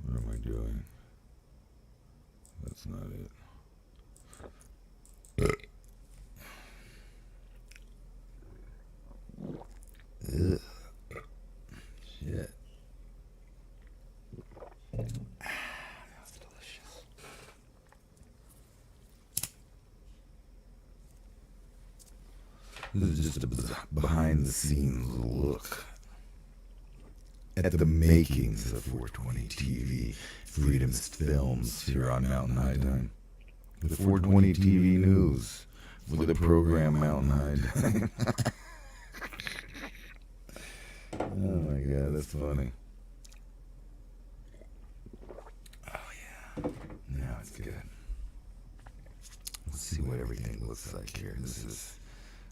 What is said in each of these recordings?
What am I doing? That's not it. Ugh. Shit. That's delicious. This is just a behind the scenes look at the makings of 420 TV, Freedom's Films here on Mountain High Time. The 420 TV News with the program Mountain High Time. Oh my god, that's funny. Oh yeah. Now it's good. Let's see what everything looks like here. This is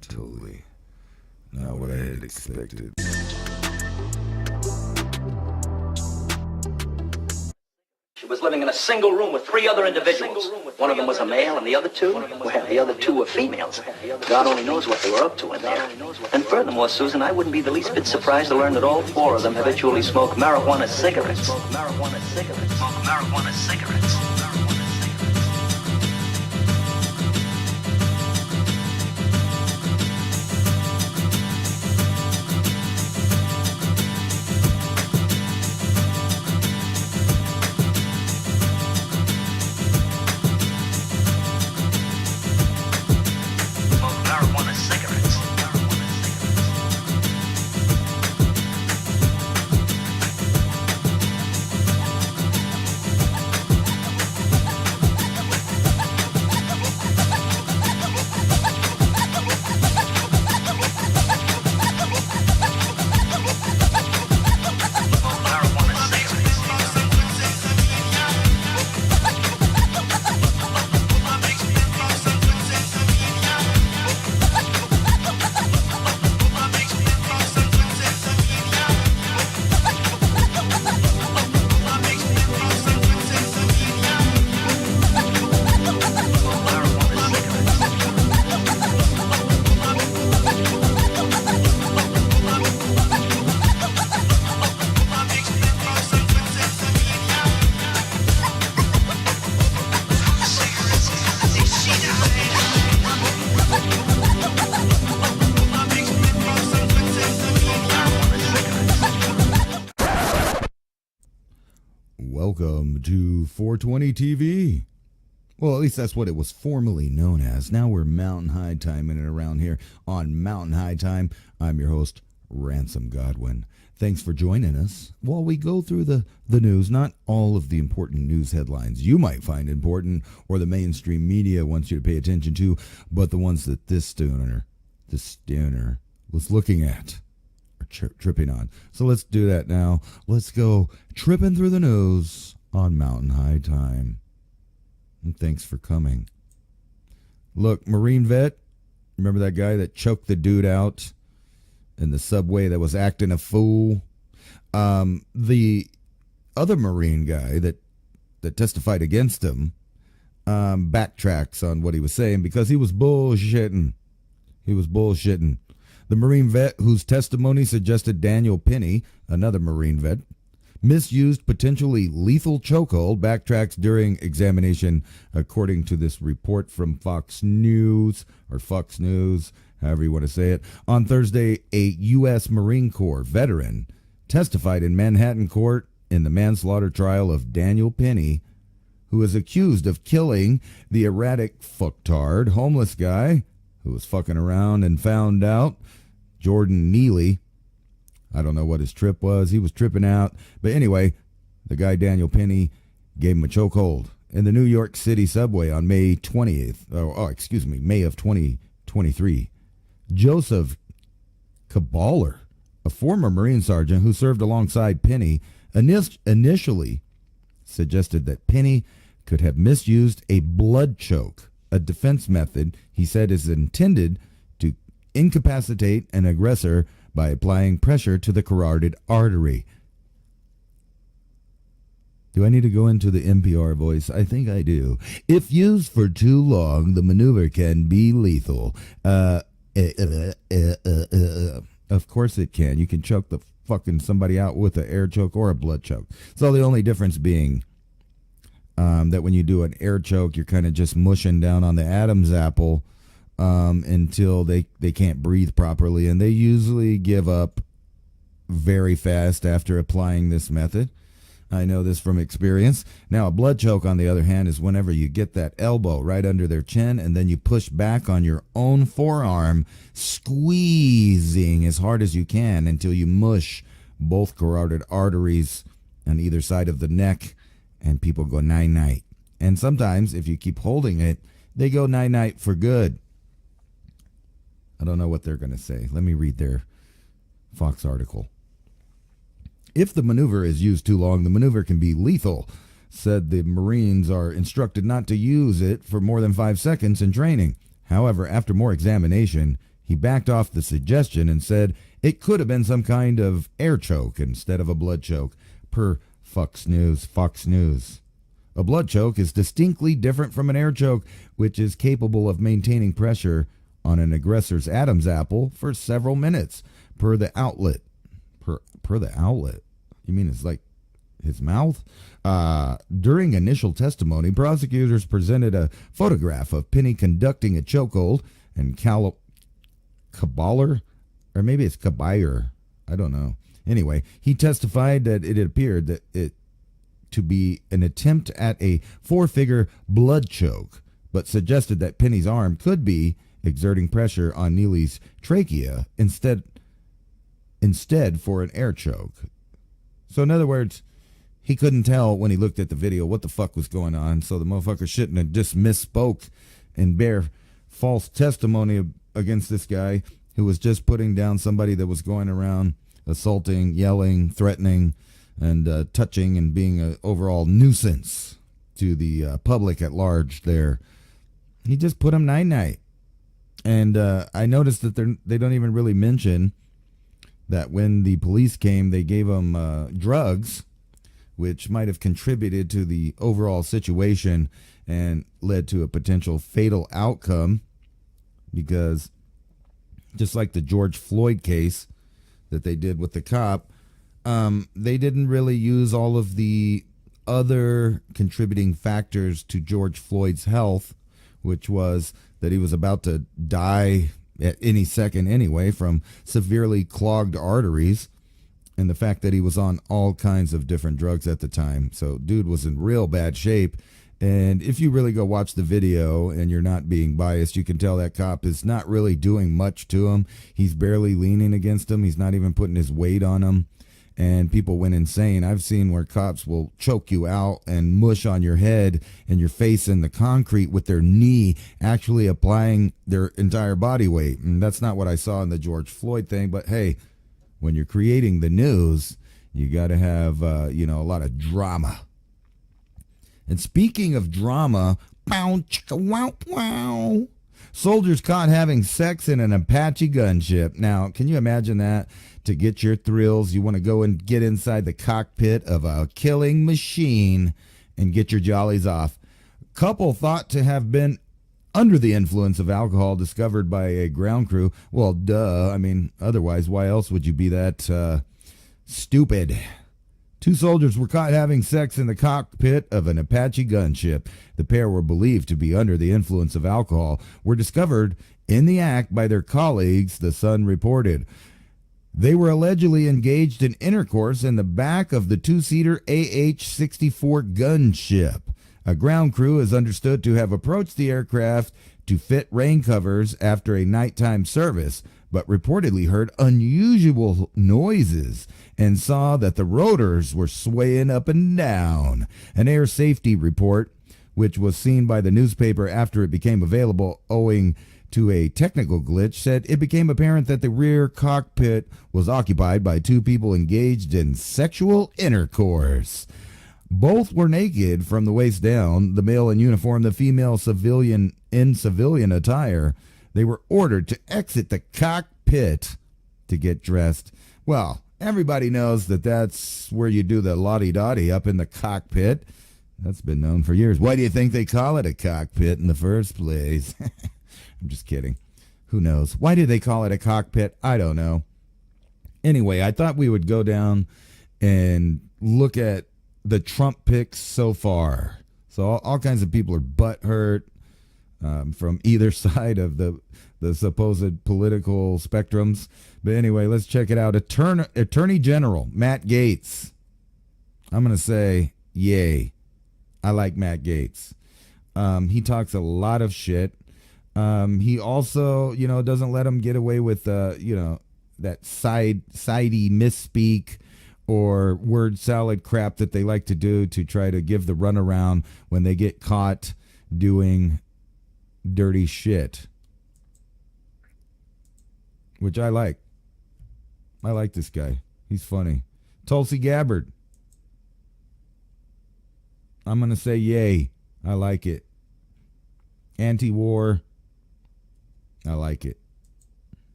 totally not what I had expected. She was living in a single room with three other individuals. One of them was a male, and the other two, well, the other two were females. God only knows what they were up to in there. And furthermore, Susan, I wouldn't be the least bit surprised to learn that all four of them habitually smoke marijuana cigarettes. Marijuana cigarettes. Marijuana cigarettes. Welcome to 420 TV. Well, at least that's what it was formerly known as. Now we're Mountain High Time in and around here on Mountain High Time. I'm your host, Ransom Godwin. Thanks for joining us while we go through the news. Not all of the important news headlines you might find important or the mainstream media wants you to pay attention to, but the ones that this stoner was looking at. Tripping on. So let's do that now. Let's go tripping through the news on Mountain High Time. And thanks for coming. Look, Marine vet, remember that guy that choked the dude out in the subway that was acting a fool? The other Marine guy that testified against him backtracks on what he was saying because he was bullshitting. The Marine vet whose testimony suggested Daniel Penny, another Marine vet, misused potentially lethal chokehold, backtracks during examination, according to this report from Fox News, however you want to say it. On Thursday, a U.S. Marine Corps veteran testified in Manhattan court in the manslaughter trial of Daniel Penny, who is accused of killing the erratic fucktard homeless guy who was fucking around and found out, Jordan Neely. I don't know what his trip was. He was tripping out. But anyway, the guy Daniel Penny gave him a chokehold in the New York City subway on May of 2023. Joseph Kaballer, a former Marine sergeant who served alongside Penny, initially suggested that Penny could have misused a blood choke, a defense method he said is intended to incapacitate an aggressor by applying pressure to the carotid artery. Do I need to go into the NPR voice? I think I do. If used for too long, the maneuver can be lethal. Okay, Of course it can. You can choke the fucking somebody out with an air choke or a blood choke. So the only difference being that when you do an air choke, you're kind of just mushing down on the Adam's apple until they can't breathe properly. And they usually give up very fast after applying this method. I know this from experience. Now, a blood choke, on the other hand, is whenever you get that elbow right under their chin and then you push back on your own forearm, squeezing as hard as you can until you mush both carotid arteries on either side of the neck, and people go night-night. And sometimes, if you keep holding it, they go night-night for good. I don't know what they're going to say. Let me read their Fox article. If the maneuver is used too long, the maneuver can be lethal, said the Marines are instructed not to use it for more than 5 seconds in training. However, after more examination, he backed off the suggestion and said it could have been some kind of air choke instead of a blood choke, per Fox News. A blood choke is distinctly different from an air choke, which is capable of maintaining pressure on an aggressor's Adam's apple for several minutes, per the outlet. Per the outlet? You mean it's like his mouth? During initial testimony, prosecutors presented a photograph of Penny conducting a chokehold, and Kaballer, or maybe it's Kabayer, I don't know. Anyway, he testified that it appeared that it to be an attempt at a 4-figure blood choke, but suggested that Penny's arm could be exerting pressure on Neely's trachea instead for an air choke. So in other words, he couldn't tell when he looked at the video what the fuck was going on, so the motherfucker shouldn't have just misspoke and bear false testimony against this guy who was just putting down somebody that was going around assaulting, yelling, threatening, and touching and being an overall nuisance to the public at large there. He just put him night-night. And I noticed that they don't even really mention that when the police came, they gave him drugs, which might have contributed to the overall situation and led to a potential fatal outcome, because just like the George Floyd case that they did with the cop, they didn't really use all of the other contributing factors to George Floyd's health, which was that he was about to die at any second anyway from severely clogged arteries, and the fact that he was on all kinds of different drugs at the time. So dude was in real bad shape. And if you really go watch the video and you're not being biased, you can tell that cop is not really doing much to him. He's barely leaning against him. He's not even putting his weight on him. And people went insane. I've seen where cops will choke you out and mush on your head and your face in the concrete with their knee, actually applying their entire body weight. And that's not what I saw in the George Floyd thing. But hey, when you're creating the news, you got to have, a lot of drama. And speaking of drama, pow, chicka, wow, wow. Soldiers caught having sex in an Apache gunship. Now, can you imagine that? To get your thrills, you want to go and get inside the cockpit of a killing machine and get your jollies off. Couple thought to have been under the influence of alcohol discovered by a ground crew. Well, duh. I mean, otherwise, why else would you be that stupid? 2 soldiers were caught having sex in the cockpit of an Apache gunship. The pair were believed to be under the influence of alcohol, were discovered in the act by their colleagues, the Sun reported. They were allegedly engaged in intercourse in the back of the 2-seater AH-64 gunship. A ground crew is understood to have approached the aircraft to fit rain covers after a nighttime service, but reportedly heard unusual noises and saw that the rotors were swaying up and down. An air safety report, which was seen by the newspaper after it became available owing to a technical glitch, said it became apparent that the rear cockpit was occupied by 2 people engaged in sexual intercourse. Both were naked from the waist down, the male in uniform, the female civilian in civilian attire. They were ordered to exit the cockpit to get dressed. Well, everybody knows that that's where you do the lottie-dottie, up in the cockpit. That's been known for years. Why do you think they call it a cockpit in the first place? I'm just kidding. Who knows? Why do they call it a cockpit? I don't know. Anyway, I thought we would go down and look at the Trump picks so far. So all kinds of people are butthurt from either side of the supposed political spectrums. But anyway, let's check it out. Attorney General Matt Gaetz. I'm going to say yay. I like Matt Gaetz. He talks a lot of shit. He also, doesn't let him get away with, that sidey misspeak or word salad crap that they like to do to try to give the runaround when they get caught doing dirty shit. Which I like. I like this guy. He's funny. Tulsi Gabbard. I'm going to say yay. I like it. Anti-war. I like it.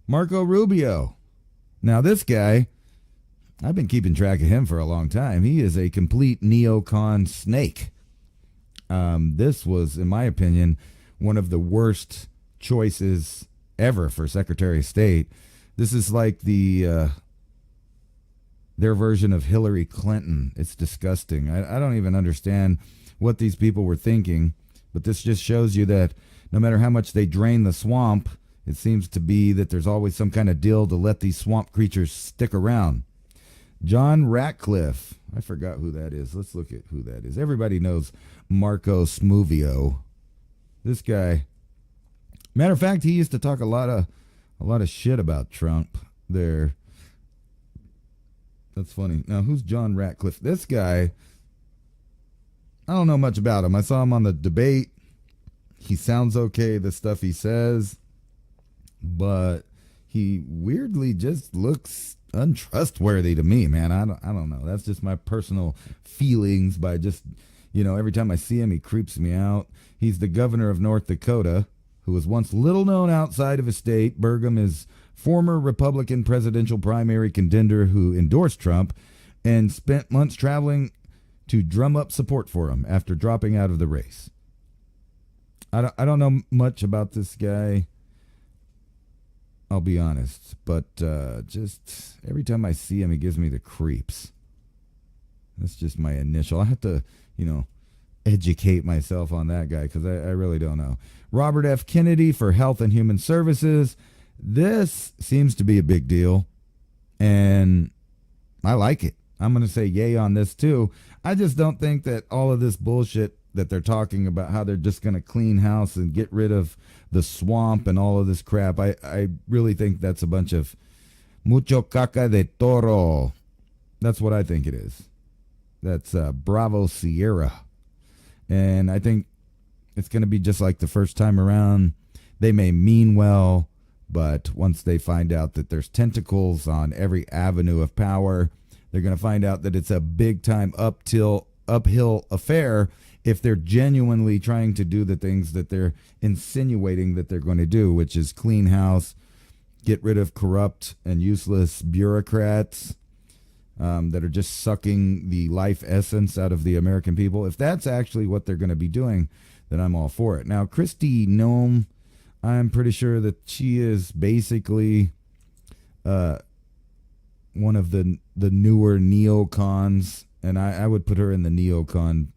Marco Rubio. Now this guy, I've been keeping track of him for a long time. He is a complete neocon snake. This was, in my opinion, one of the worst choices ever for Secretary of State. This is like their version of Hillary Clinton. It's disgusting. I don't even understand what these people were thinking, but this just shows you that no matter how much they drain the swamp, it seems to be that there's always some kind of deal to let these swamp creatures stick around. John Ratcliffe. I forgot who that is. Let's look at who that is. Everybody knows Marco Smuvio. This guy. Matter of fact, he used to talk a lot of shit about Trump there. That's funny. Now, who's John Ratcliffe? This guy, I don't know much about him. I saw him on the debate. He sounds okay, the stuff he says, but he weirdly just looks untrustworthy to me, man. I don't know. That's just my personal feelings by just, every time I see him, he creeps me out. He's the governor of North Dakota, who was once little known outside of his state. Burgum is former Republican presidential primary contender who endorsed Trump and spent months traveling to drum up support for him after dropping out of the race. I don't know much about this guy, I'll be honest, but just every time I see him, he gives me the creeps. That's just my initial. I have to, educate myself on that guy because I really don't know. Robert F. Kennedy for Health and Human Services. This seems to be a big deal, and I like it. I'm going to say yay on this too. I just don't think that all of this bullshit that they're talking about, how they're just going to clean house and get rid of the swamp and all of this crap, I really think that's a bunch of mucho caca de toro. That's what I think it is. That's Bravo Sierra. And I think it's going to be just like the first time around. They may mean well, but once they find out that there's tentacles on every avenue of power, they're going to find out that it's a big-time uphill affair if they're genuinely trying to do the things that they're insinuating that they're going to do, which is clean house, get rid of corrupt and useless bureaucrats that are just sucking the life essence out of the American people. If that's actually what they're going to be doing, then I'm all for it. Now, Kristi Noem, I'm pretty sure that she is basically one of the newer neocons, and I would put her in the neocon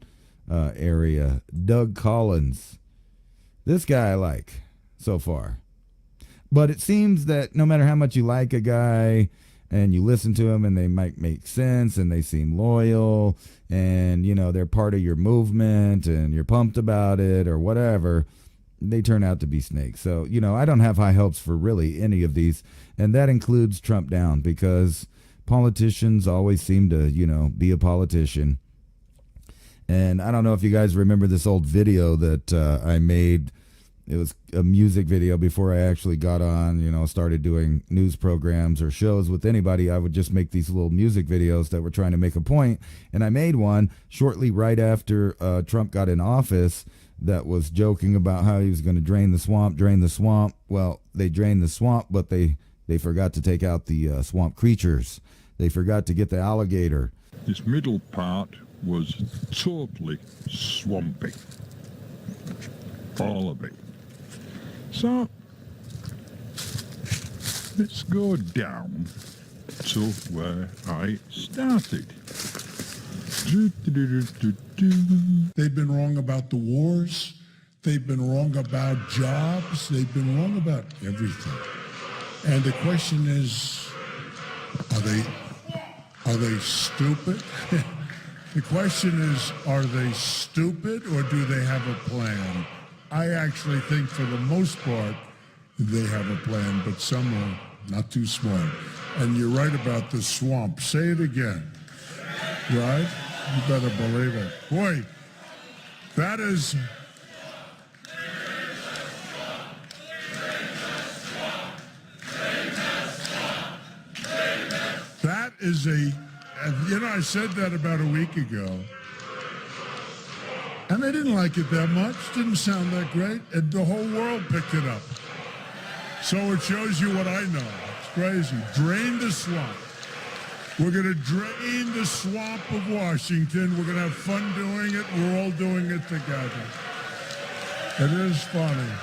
area. Doug Collins. This guy I like so far. But it seems that no matter how much you like a guy and you listen to him and they might make sense and they seem loyal and, they're part of your movement and you're pumped about it or whatever, they turn out to be snakes. So, I don't have high hopes for really any of these. And that includes Trump down because politicians always seem to, be a politician. And I don't know if you guys remember this old video that I made. It was a music video before I actually got on, started doing news programs or shows with anybody. I would just make these little music videos that were trying to make a point. And I made one shortly right after Trump got in office that was joking about how he was going to drain the swamp. Well, they drained the swamp, but they forgot to take out the swamp creatures. They forgot to get the alligator. This middle part was totally swampy. All of it. So, Let's go down to where I started. They've been wrong about the wars. They've been wrong about jobs. They've been wrong about everything. And the question is, are they stupid? The question is, are they stupid or do they have a plan? I actually think for the most part, they have a plan, but some are not too smart. And you're right about the swamp. Say it again. Right? You better believe it. Boy, that is... That is I said that about a week ago. And they didn't like it that much. Didn't sound that great. And the whole world picked it up. So it shows you what I know. It's crazy. Drain the swamp. We're going to drain the swamp of Washington. We're going to have fun doing it. We're all doing it together. It is funny.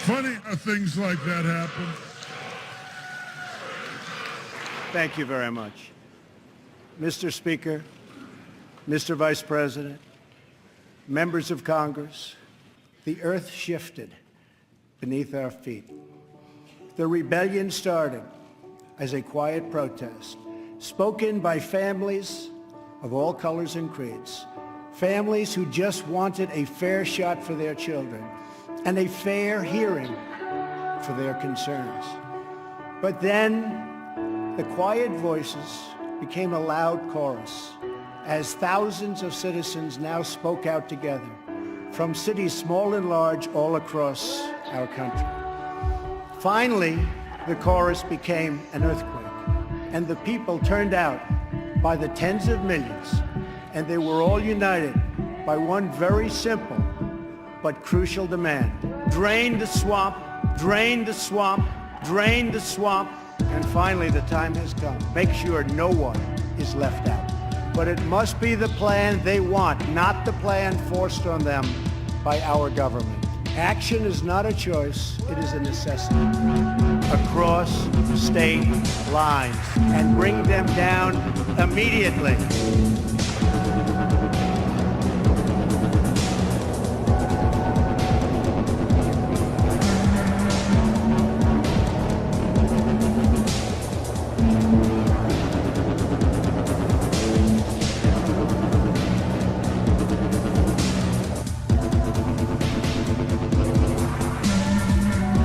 Funny how things like that happen. Thank you very much. Mr. Speaker, Mr. Vice President, members of Congress, the earth shifted beneath our feet. The rebellion started as a quiet protest, spoken by families of all colors and creeds, families who just wanted a fair shot for their children and a fair hearing for their concerns. But then the quiet voices became a loud chorus as thousands of citizens now spoke out together from cities small and large all across our country. Finally, the chorus became an earthquake, and the people turned out by the tens of millions, and they were all united by one very simple but crucial demand. Drain the swamp, drain the swamp, drain the swamp, and finally the time has come. Make sure no one is left out. But it must be the plan they want, not the plan forced on them by our government. Action is not a choice, it is a necessity. Across state lines, and bring them down immediately.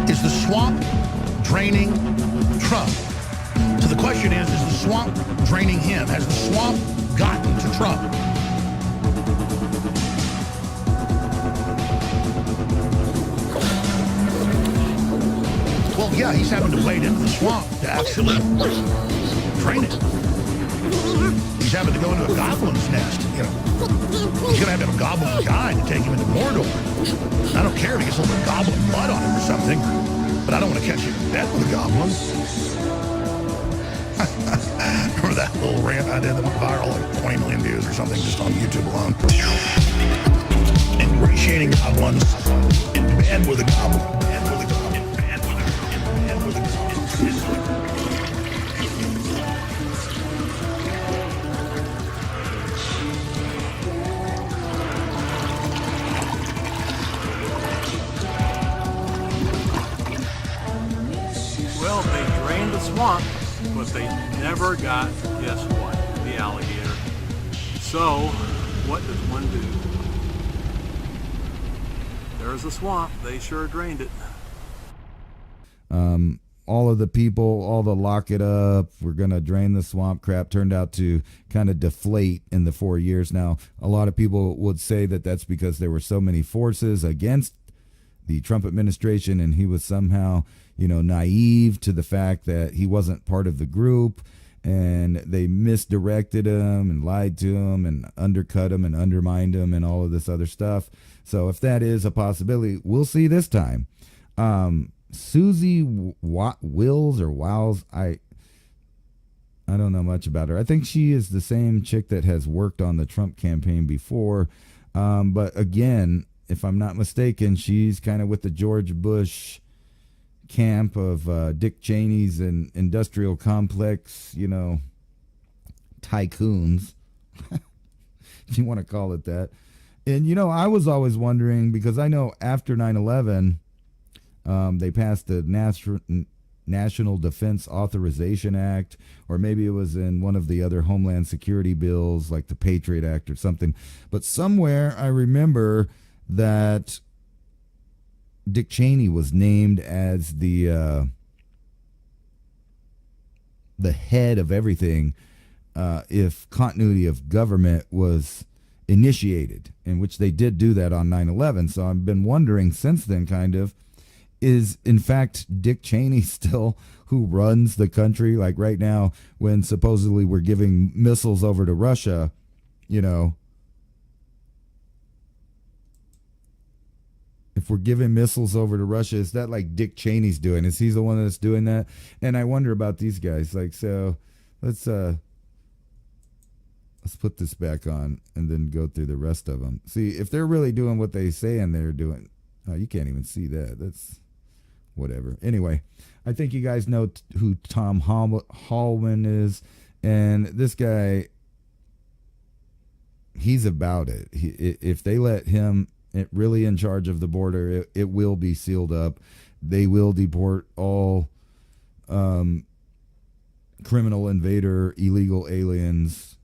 Is the swamp draining Trump? So the question is the swamp draining him? Has the swamp gotten to Trump? Well, yeah, he's having to wade into the swamp to actually drain it. He's having to go into a goblin's nest, you know. He's going to have a goblin guide to take him into Mordor. I don't care if he gets a little goblin blood on him or something, but I don't want to catch him in bed with a goblin. Remember that little rant I did that went viral, like 20 million views or something, just on YouTube alone? Ingratiating goblins in bed with a goblin. Well, they drained the swamp, but they never got, guess what, the alligator. So, what does one do? There's the swamp. They sure drained it. All of the people, all the lock it up, we're going to drain the swamp crap turned out to kind of deflate in the 4 years. Now, a lot of people would say that that's because there were so many forces against the Trump administration, and he was somehow, naive to the fact that he wasn't part of the group, and they misdirected him and lied to him and undercut him and undermined him and all of this other stuff. So if that is a possibility, we'll see this time. Susie Wills or Wiles, I I don't know much about her. I think she is the same chick that has worked on the Trump campaign before. But again, if I'm not mistaken, she's kind of with the George Bush camp of Dick Cheney's and industrial complex, tycoons, if you want to call it that. And, I was always wondering, because I know after 9/11, they passed the National Defense Authorization Act, or maybe it was in one of the other Homeland Security bills, like the Patriot Act or something. But somewhere I remember that Dick Cheney was named as the head of everything if continuity of government was initiated, in which they did do that on 9/11. So I've been wondering since then, kind of, is in fact Dick Cheney still who runs the country? Like right now, when supposedly we're giving missiles over to Russia, if we're giving missiles over to Russia, is that like Dick Cheney's doing? Is he the one that's doing that? And I wonder about these guys. Like, so let's put this back on and then go through the rest of them. See, if they're really doing what they say and they're doing, oh, you can't even see that. That's whatever. Anyway, I think you guys know who Tom Hallman is. And this guy, he's about it. If they let him really in charge of the border, it will be sealed up. They will deport all criminal invader, illegal aliens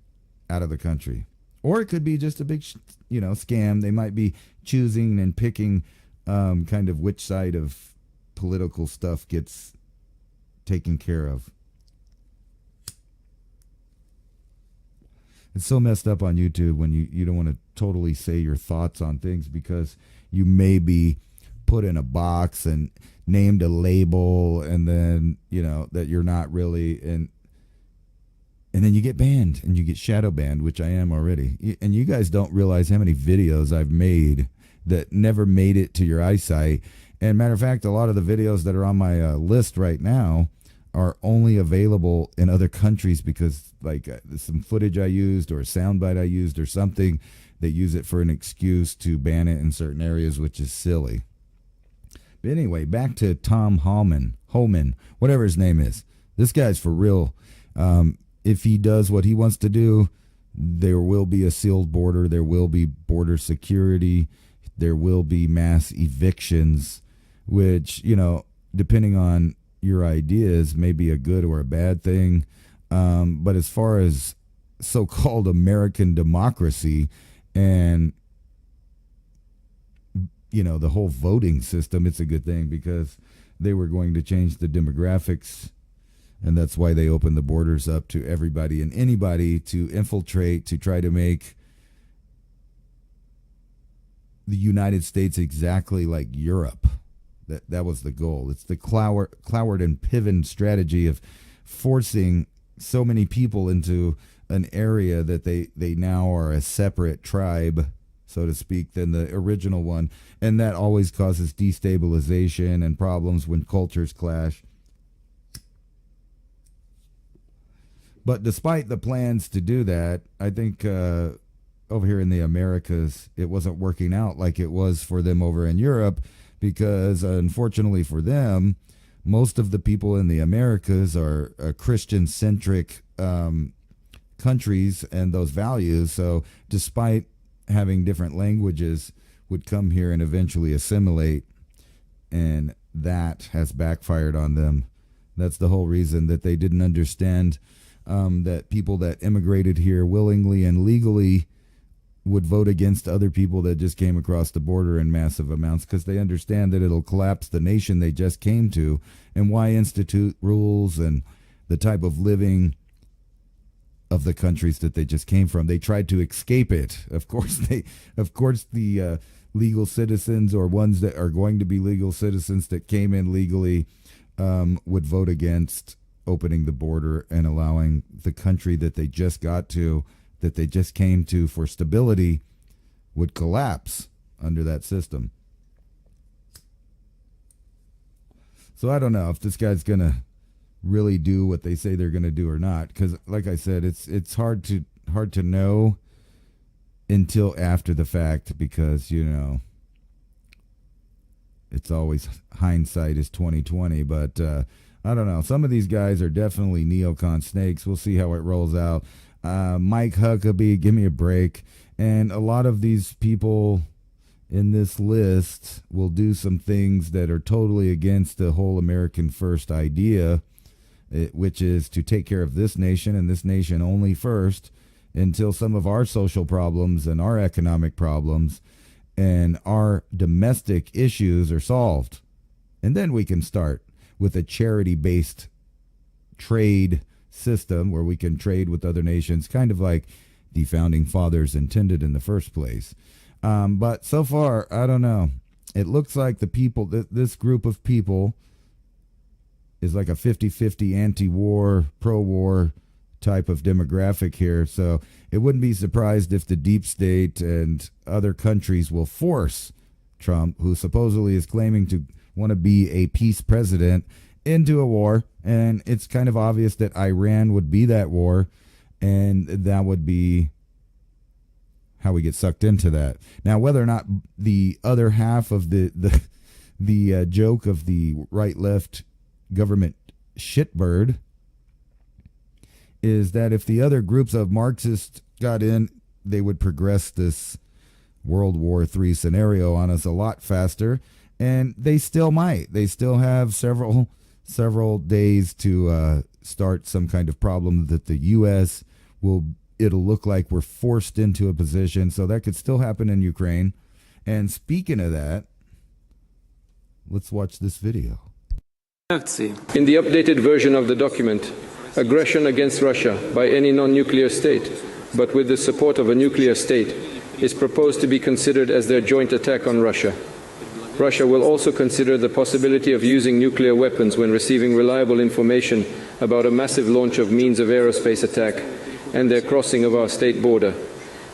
out of the country. Or it could be just a big, scam. They might be choosing and picking kind of which side of political stuff gets taken care of. It's so messed up on YouTube when you don't want to totally say your thoughts on things because you may be put in a box and named a label, and then, that you're not really, and then you get banned and you get shadow banned, which I am already. And you guys don't realize how many videos I've made that never made it to your eyesight. And matter of fact, a lot of the videos that are on my list right now are only available in other countries because like some footage I used or a soundbite I used or something, they use it for an excuse to ban it in certain areas, which is silly. But anyway, back to Tom Holman, whatever his name is. This guy's for real. If he does what he wants to do, there will be a sealed border. There will be border security. There will be mass evictions, which, depending on your ideas, may be a good or a bad thing. But as far as so-called American democracy and, the whole voting system, it's a good thing because they were going to change the demographics. And that's why they opened the borders up to everybody and anybody to infiltrate, to try to make the United States exactly like Europe. That was the goal. It's the Cloward and Piven strategy of forcing so many people into an area that they now are a separate tribe, so to speak, than the original one. And that always causes destabilization and problems when cultures clash. But despite the plans to do that, I think over here in the Americas, it wasn't working out like it was for them over in Europe because, unfortunately for them, most of the people in the Americas are Christian-centric countries and those values. So despite having different languages, would come here and eventually assimilate, and that has backfired on them. That's the whole reason that they didn't understand that people that immigrated here willingly and legally would vote against other people that just came across the border in massive amounts because they understand that it'll collapse the nation they just came to, and why institute rules and the type of living of the countries that they just came from. They tried to escape it. Of course, the legal citizens or ones that are going to be legal citizens that came in legally would vote against opening the border and allowing the country that they just got to, that they just came to for stability, would collapse under that system. So I don't know if this guy's going to really do what they say they're going to do or not. Because, like I said, it's hard to know until after the fact, because it's always hindsight is 2020. But I don't know. Some of these guys are definitely neocon snakes. We'll see how it rolls out. Mike Huckabee, give me a break. And a lot of these people in this list will do some things that are totally against the whole American first idea, which is to take care of this nation and this nation only first, until some of our social problems and our economic problems and our domestic issues are solved. And then we can start with a charity-based trade system where we can trade with other nations, kind of like the founding fathers intended in the first place. But so far, I don't know. It looks like the people, this group of people is like a 50-50 anti-war, pro-war type of demographic here. So it wouldn't be surprised if the deep state and other countries will force Trump, who supposedly is claiming to want to be a peace president, into a war. And it's kind of obvious that Iran would be that war, and that would be how we get sucked into that. Now, whether or not the other half of the joke of the right-left government shitbird is that if the other groups of Marxists got in, they would progress this World War III scenario on us a lot faster, and they still might. They still have several days to start some kind of problem that the U.S. it'll look like we're forced into a position. So that could still happen in Ukraine. And speaking of that, let's watch this video. In the updated version of the document, aggression against Russia by any non-nuclear state, but with the support of a nuclear state, is proposed to be considered as their joint attack on Russia. Russia will also consider the possibility of using nuclear weapons when receiving reliable information about a massive launch of means of aerospace attack and their crossing of our state border.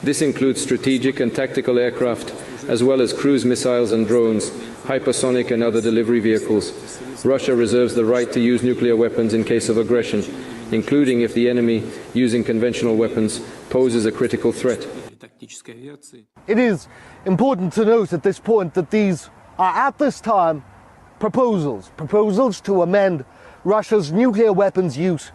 This includes strategic and tactical aircraft, as well as cruise missiles and drones, hypersonic and other delivery vehicles. Russia reserves the right to use nuclear weapons in case of aggression, including if the enemy, using conventional weapons, poses a critical threat. It is important to note at this point that these are at this time proposals to amend Russia's nuclear weapons use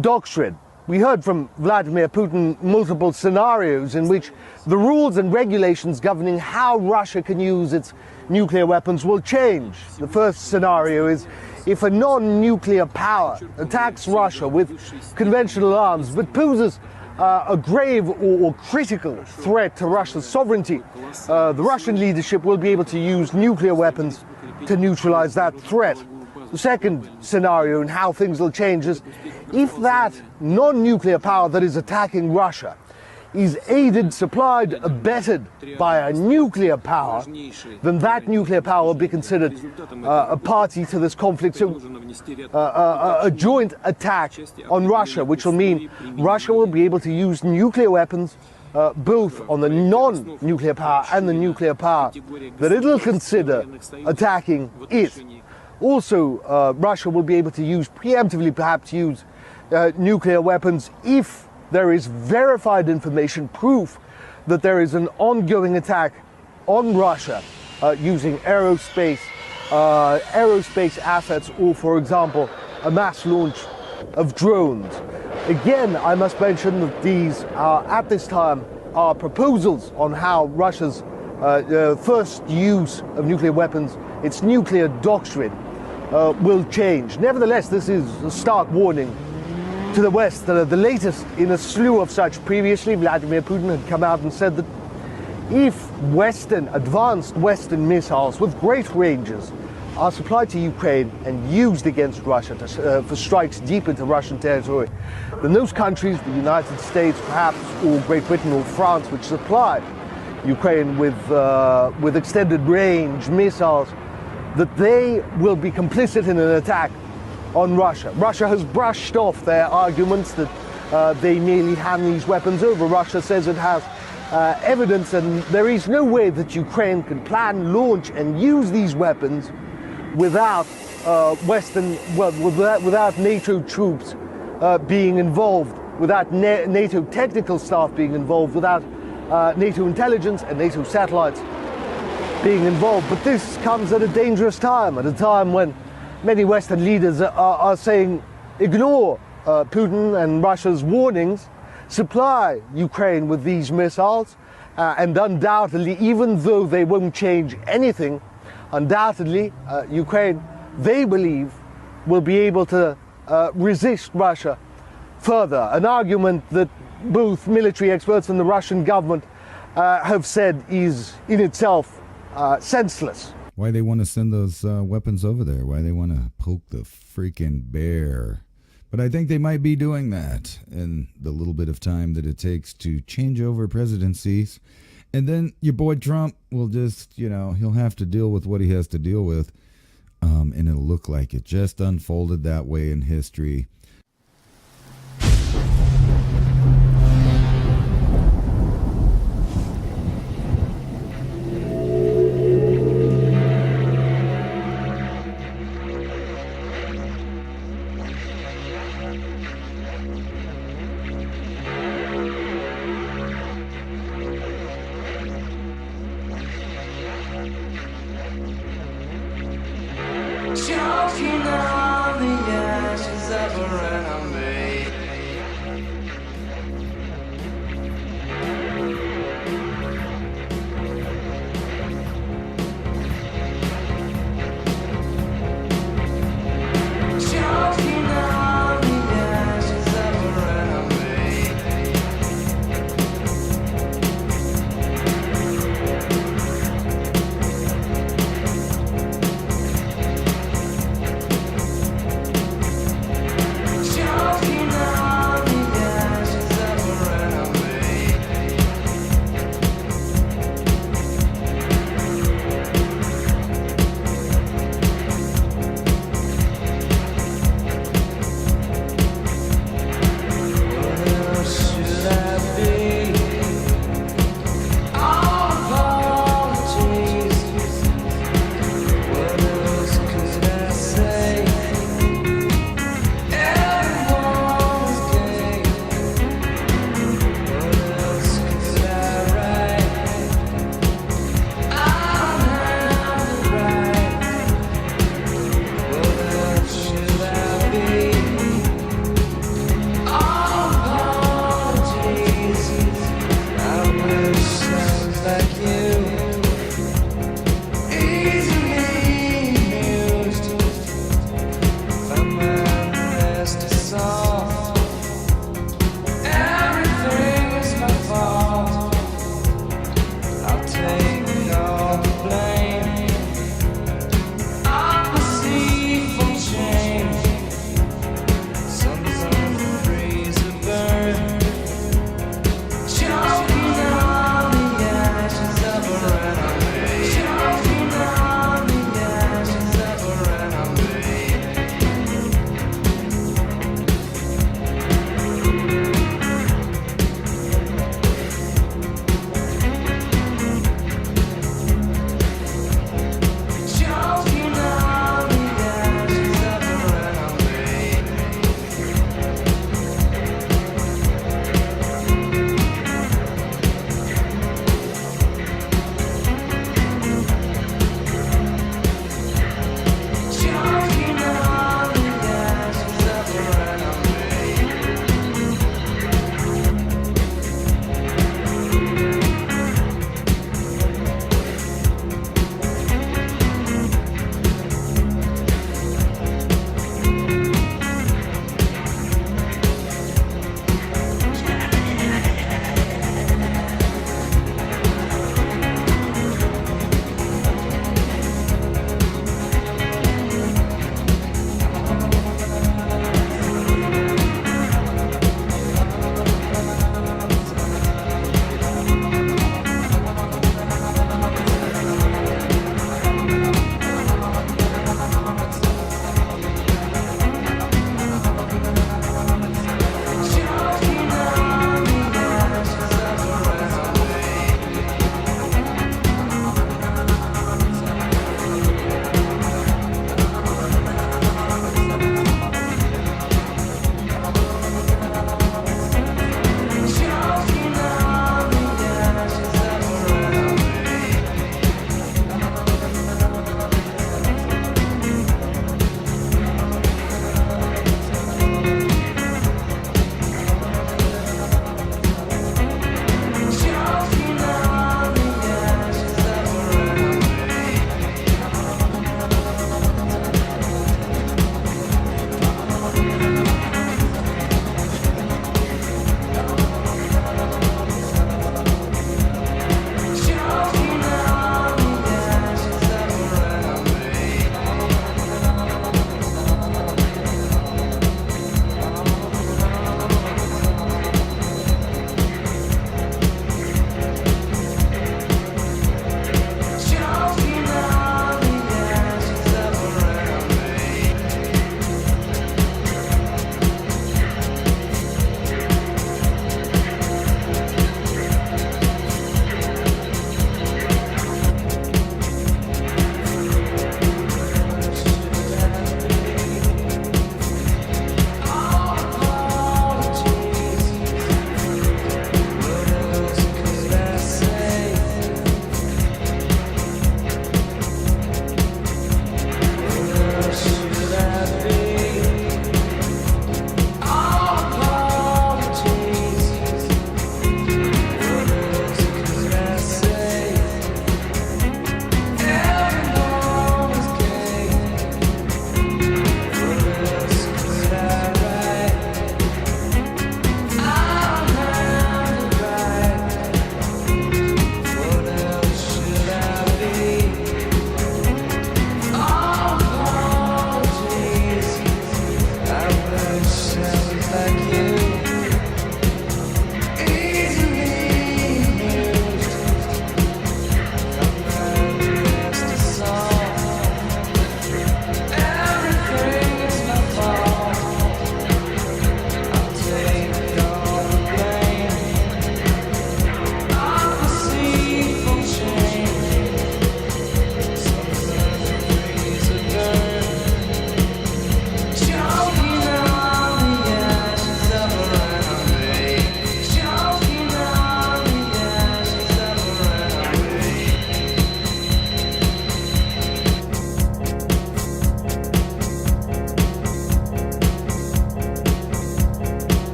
doctrine. We heard from Vladimir Putin multiple scenarios in which the rules and regulations governing how Russia can use its nuclear weapons will change. The first scenario is if a non-nuclear power attacks Russia with conventional arms but poses a grave or critical threat to Russia's sovereignty, the Russian leadership will be able to use nuclear weapons to neutralize that threat. The second scenario and how things will change is if that non-nuclear power that is attacking Russia is aided, supplied, abetted by a nuclear power, then that nuclear power will be considered a party to this conflict. So a joint attack on Russia, which will mean Russia will be able to use nuclear weapons both on the non-nuclear power and the nuclear power that it will consider attacking it. Also, Russia will be able to use, preemptively perhaps use, nuclear weapons if there is verified information, proof that there is an ongoing attack on Russia using aerospace assets, or, for example, a mass launch of drones. Again, I must mention that these are, at this time, are proposals on how Russia's first use of nuclear weapons, its nuclear doctrine, will change. Nevertheless, this is a stark warning to the West, the latest in a slew of such. Previously, Vladimir Putin had come out and said that if advanced Western missiles with great ranges are supplied to Ukraine and used against Russia for strikes deep into Russian territory, then those countries, the United States perhaps, or Great Britain or France, which supplied Ukraine with extended range missiles, that they will be complicit in an attack on Russia. Russia has brushed off their arguments that they merely hand these weapons over. Russia says it has evidence, and there is no way that Ukraine can plan, launch, and use these weapons without without NATO troops being involved, without NATO technical staff being involved, without NATO intelligence and NATO satellites being involved. But this comes at a dangerous time, at a time when many Western leaders are saying, ignore Putin and Russia's warnings, supply Ukraine with these missiles, and undoubtedly, even though they won't change anything, undoubtedly, Ukraine, they believe, will be able to resist Russia further. An argument that both military experts and the Russian government have said is in itself senseless. Why they want to send those weapons over there? Why they want to poke the freaking bear? But I think they might be doing that in the little bit of time that it takes to change over presidencies. And then your boy Trump will just, he'll have to deal with what he has to deal with. And it'll look like it just unfolded that way in history. Choking on the ashes of a enemy. Choking on the ashes of a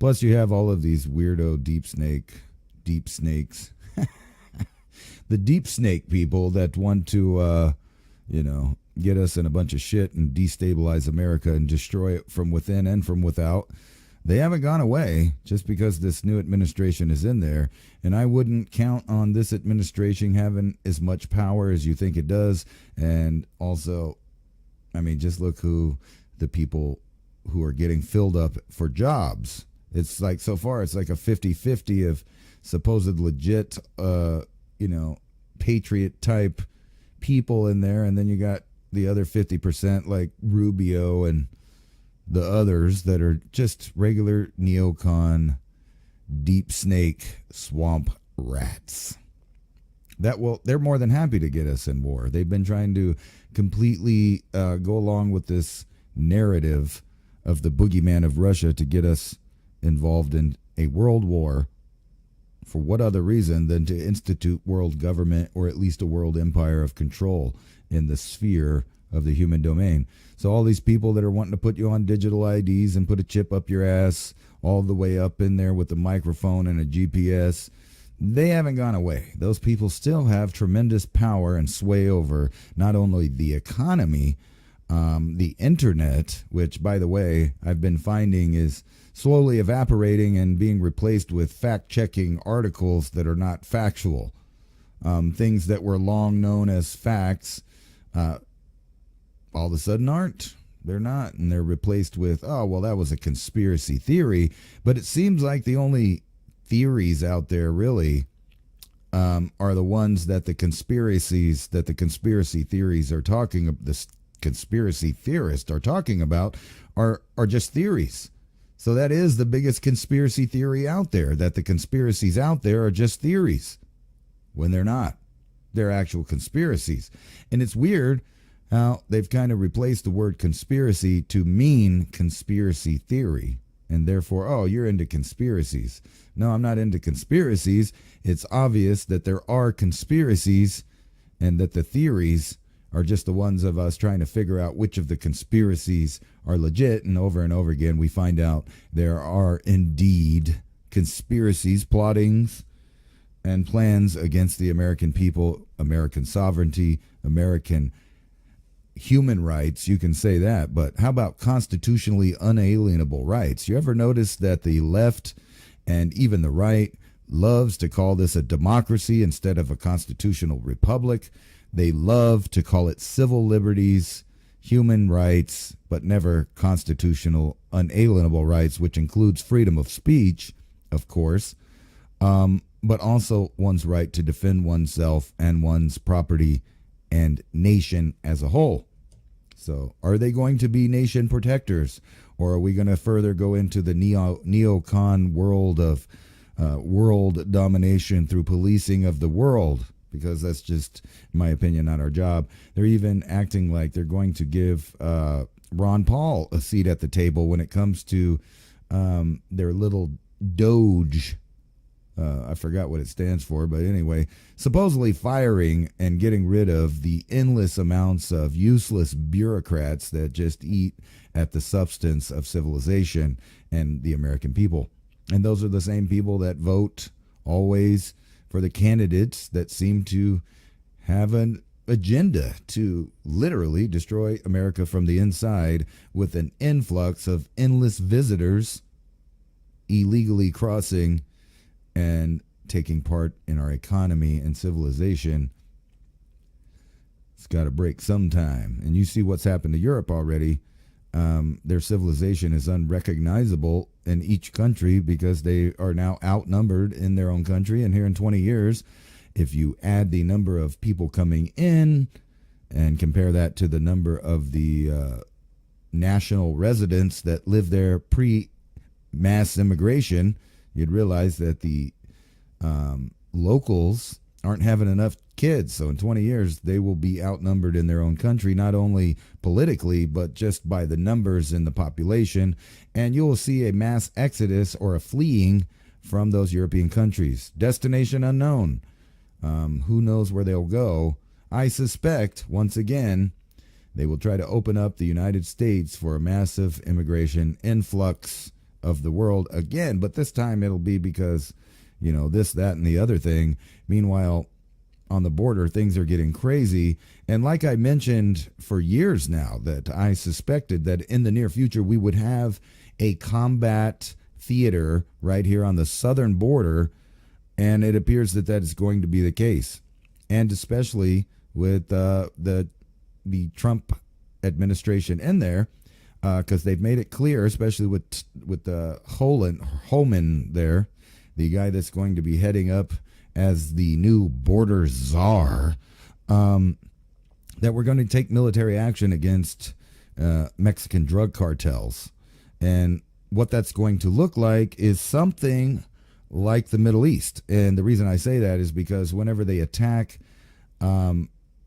Plus, you have all of these weirdo deep snakes, the deep snake people that want to, get us in a bunch of shit and destabilize America and destroy it from within and from without. They haven't gone away just because this new administration is in there. And I wouldn't count on this administration having as much power as you think it does. And also, I mean, just look who the people who are getting filled up for jobs. It's like, so far, it's like a 50-50 of supposed legit, patriot type people in there. And then you got the other 50% like Rubio and the others that are just regular neocon, deep snake, swamp rats. They're more than happy to get us in war. They've been trying to completely go along with this narrative of the boogeyman of Russia to get us involved in a world war. For what other reason than to institute world government, or at least a world empire of control in the sphere of the human domain. So all these people that are wanting to put you on digital IDs and put a chip up your ass all the way up in there with a microphone and a GPS, they haven't gone away. Those people still have tremendous power and sway over not only the economy, the internet, which, by the way, I've been finding is slowly evaporating and being replaced with fact-checking articles that are not factual. Things that were long known as facts all of a sudden aren't. They're not, and they're replaced with, oh, well, that was a conspiracy theory. But it seems like the only theories out there really are the ones that the conspiracy theories are talking about, the conspiracy theorists are talking about, are just theories. So that is the biggest conspiracy theory out there, that the conspiracies out there are just theories, when they're not. They're actual conspiracies. And it's weird how they've kind of replaced the word conspiracy to mean conspiracy theory. And therefore, oh, you're into conspiracies. No, I'm not into conspiracies. It's obvious that there are conspiracies and that the theories are just the ones of us trying to figure out which of the conspiracies are legit. And over again, we find out there are indeed conspiracies, plottings, and plans against the American people, American sovereignty, American human rights. You can say that, but how about constitutionally unalienable rights? You ever notice that the left and even the right loves to call this a democracy instead of a constitutional republic? They love to call it civil liberties, human rights, but never constitutional unalienable rights, which includes freedom of speech, of course, but also one's right to defend oneself and one's property and nation as a whole. So are they going to be nation protectors, or are we going to further go into the neocon world of world domination through policing of the world? Because that's just, in my opinion, not our job. They're even acting like they're going to give Ron Paul a seat at the table when it comes to their little Doge. I forgot what it stands for, but anyway, supposedly firing and getting rid of the endless amounts of useless bureaucrats that just eat at the substance of civilization and the American people. And those are the same people that vote always for the candidates that seem to have an agenda to literally destroy America from the inside, with an influx of endless visitors illegally crossing and taking part in our economy and civilization. It's got to break sometime. And you see what's happened to Europe already. Their civilization is unrecognizable in each country because they are now outnumbered in their own country. And here in 20 years, if you add the number of people coming in and compare that to the number of the national residents that live there pre-mass immigration, you'd realize that the locals aren't having enough kids. So in 20 years, they will be outnumbered in their own country, not only politically, but just by the numbers in the population. And you will see a mass exodus or a fleeing from those European countries. Destination unknown. Who knows where they'll go? I suspect, once again, they will try to open up the United States for a massive immigration influx of the world again, but this time it'll be because, this, that, and the other thing. Meanwhile, on the border, things are getting crazy. And like I mentioned for years now, that I suspected that in the near future we would have a combat theater right here on the southern border, and it appears that that is going to be the case. And especially with the Trump administration in there, because they've made it clear, especially with Holman there, the guy that's going to be heading up as the new border czar, that we're going to take military action against Mexican drug cartels. And what that's going to look like is something like the Middle East. And the reason I say that is because whenever they attack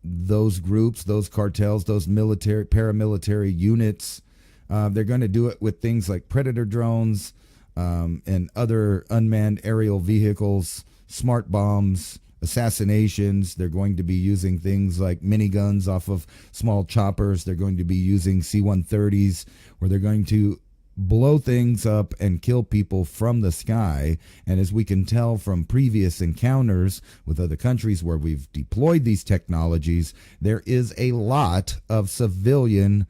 those groups, those cartels, those paramilitary units, they're going to do it with things like Predator drones and other unmanned aerial vehicles, smart bombs, assassinations. They're going to be using things like miniguns off of small choppers. They're going to be using C-130s, where they're going to blow things up and kill people from the sky. And as we can tell from previous encounters with other countries where we've deployed these technologies, there is a lot of civilian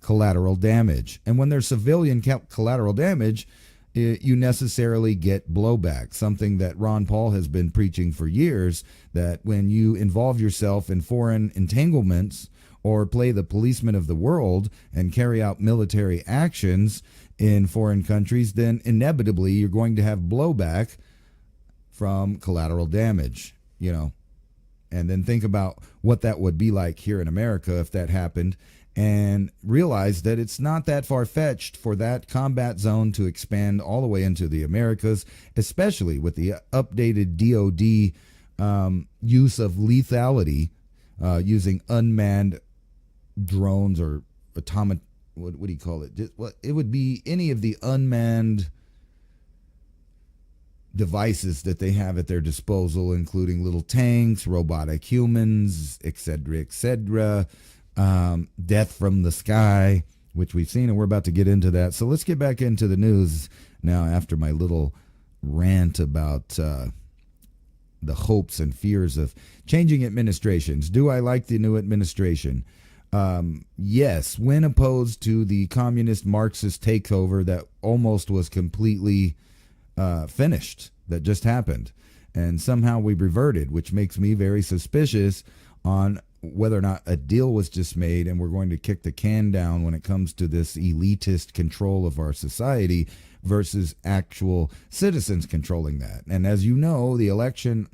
collateral damage. And when there's civilian collateral damage, you necessarily get blowback, something that Ron Paul has been preaching for years, that when you involve yourself in foreign entanglements or play the policeman of the world and carry out military actions in foreign countries, then inevitably you're going to have blowback from collateral damage, And then think about what that would be like here in America if that happened, and realize that it's not that far-fetched for that combat zone to expand all the way into the Americas, especially with the updated DoD use of lethality, using unmanned drones or what do you call it? It would be any of the unmanned devices that they have at their disposal, including little tanks, robotic humans, etc., death from the sky, which we've seen, and we're about to get into that. So let's get back into the news now after my little rant about the hopes and fears of changing administrations. Do I like the new administration? Yes, when opposed to the communist Marxist takeover that almost was completely finished, that just happened. And somehow we reverted, which makes me very suspicious on whether or not a deal was just made and we're going to kick the can down when it comes to this elitist control of our society versus actual citizens controlling that. And as you know, the election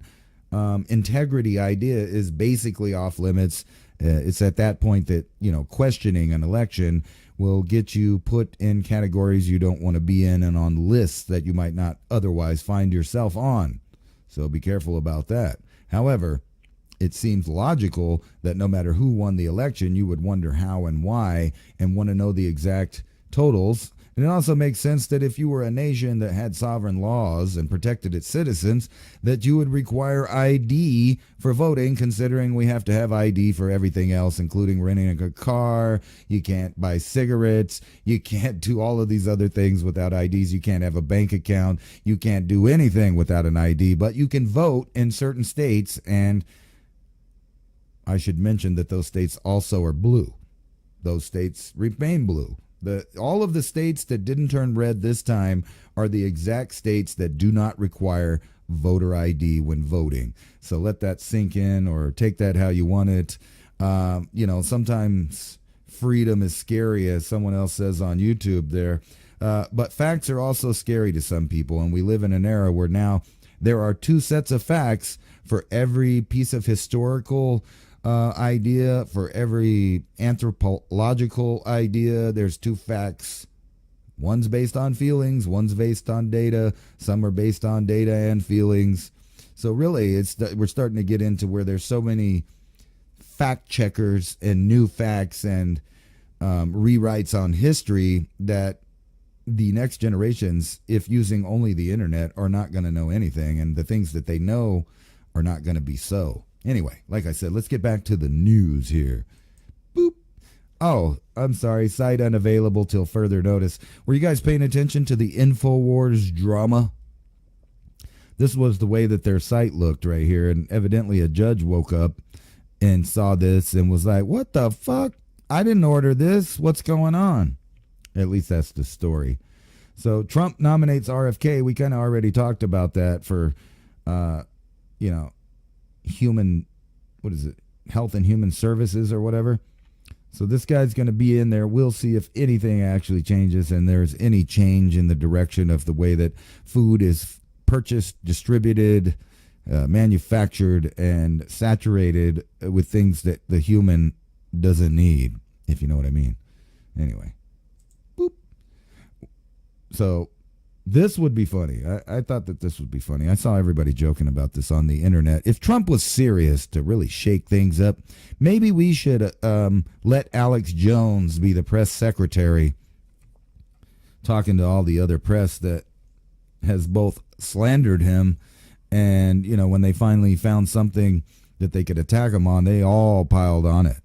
integrity idea is basically off limits. It's at that point that, questioning an election will get you put in categories you don't want to be in and on lists that you might not otherwise find yourself on. So be careful about that. However, it seems logical that no matter who won the election, you would wonder how and why and want to know the exact totals. And it also makes sense that if you were a nation that had sovereign laws and protected its citizens, that you would require ID for voting, considering we have to have ID for everything else, including renting a car. You can't buy cigarettes. You can't do all of these other things without IDs. You can't have a bank account. You can't do anything without an ID, but you can vote in certain states, and I should mention that those states also are blue. Those states remain blue. All of the states that didn't turn red this time are the exact states that do not require voter ID when voting. So let that sink in, or take that how you want it. Sometimes freedom is scary, as someone else says on YouTube there. But facts are also scary to some people, and we live in an era where now there are two sets of facts for every piece of historical idea, for every anthropological idea. There's two facts. One's based on feelings, one's based on data. Some are based on data and feelings. So really, we're starting to get into where there's so many fact checkers and new facts and rewrites on history that the next generations, if using only the internet, are not going to know anything, and the things that they know are not going to be so. Anyway, like I said, let's get back to the news here. Boop. Oh, I'm sorry. Site unavailable till further notice. Were you guys paying attention to the InfoWars drama? This was the way that their site looked right here. And evidently a judge woke up and saw this and was like, what the fuck? I didn't order this. What's going on? At least that's the story. So Trump nominates RFK. We kind of already talked about that for, human, what is it? Health and Human Services or whatever. So this guy's going to be in there. We'll see if anything actually changes and there's any change in the direction of the way that food is purchased, distributed, manufactured, and saturated with things that the human doesn't need, if you know what I mean. Anyway. Boop. So this would be funny. I thought that this would be funny. I saw everybody joking about this on the internet. If Trump was serious to really shake things up, maybe we should let Alex Jones be the press secretary, talking to all the other press that has both slandered him and, when they finally found something that they could attack him on, they all piled on it.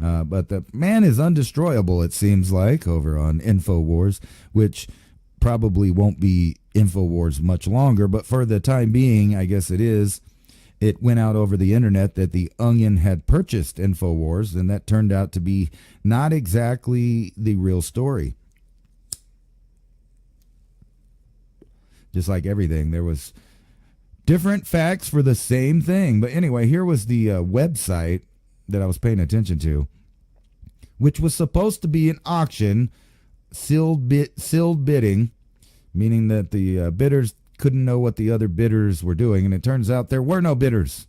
But the man is undestroyable, it seems like, over on InfoWars, which probably won't be InfoWars much longer, but for the time being, I guess it is. It went out over the internet that the Onion had purchased InfoWars, and that turned out to be not exactly the real story. Just like everything, there was different facts for the same thing. But anyway, here was the website that I was paying attention to, which was supposed to be an auction, sealed bidding, meaning that the bidders couldn't know what the other bidders were doing. And it turns out there were no bidders.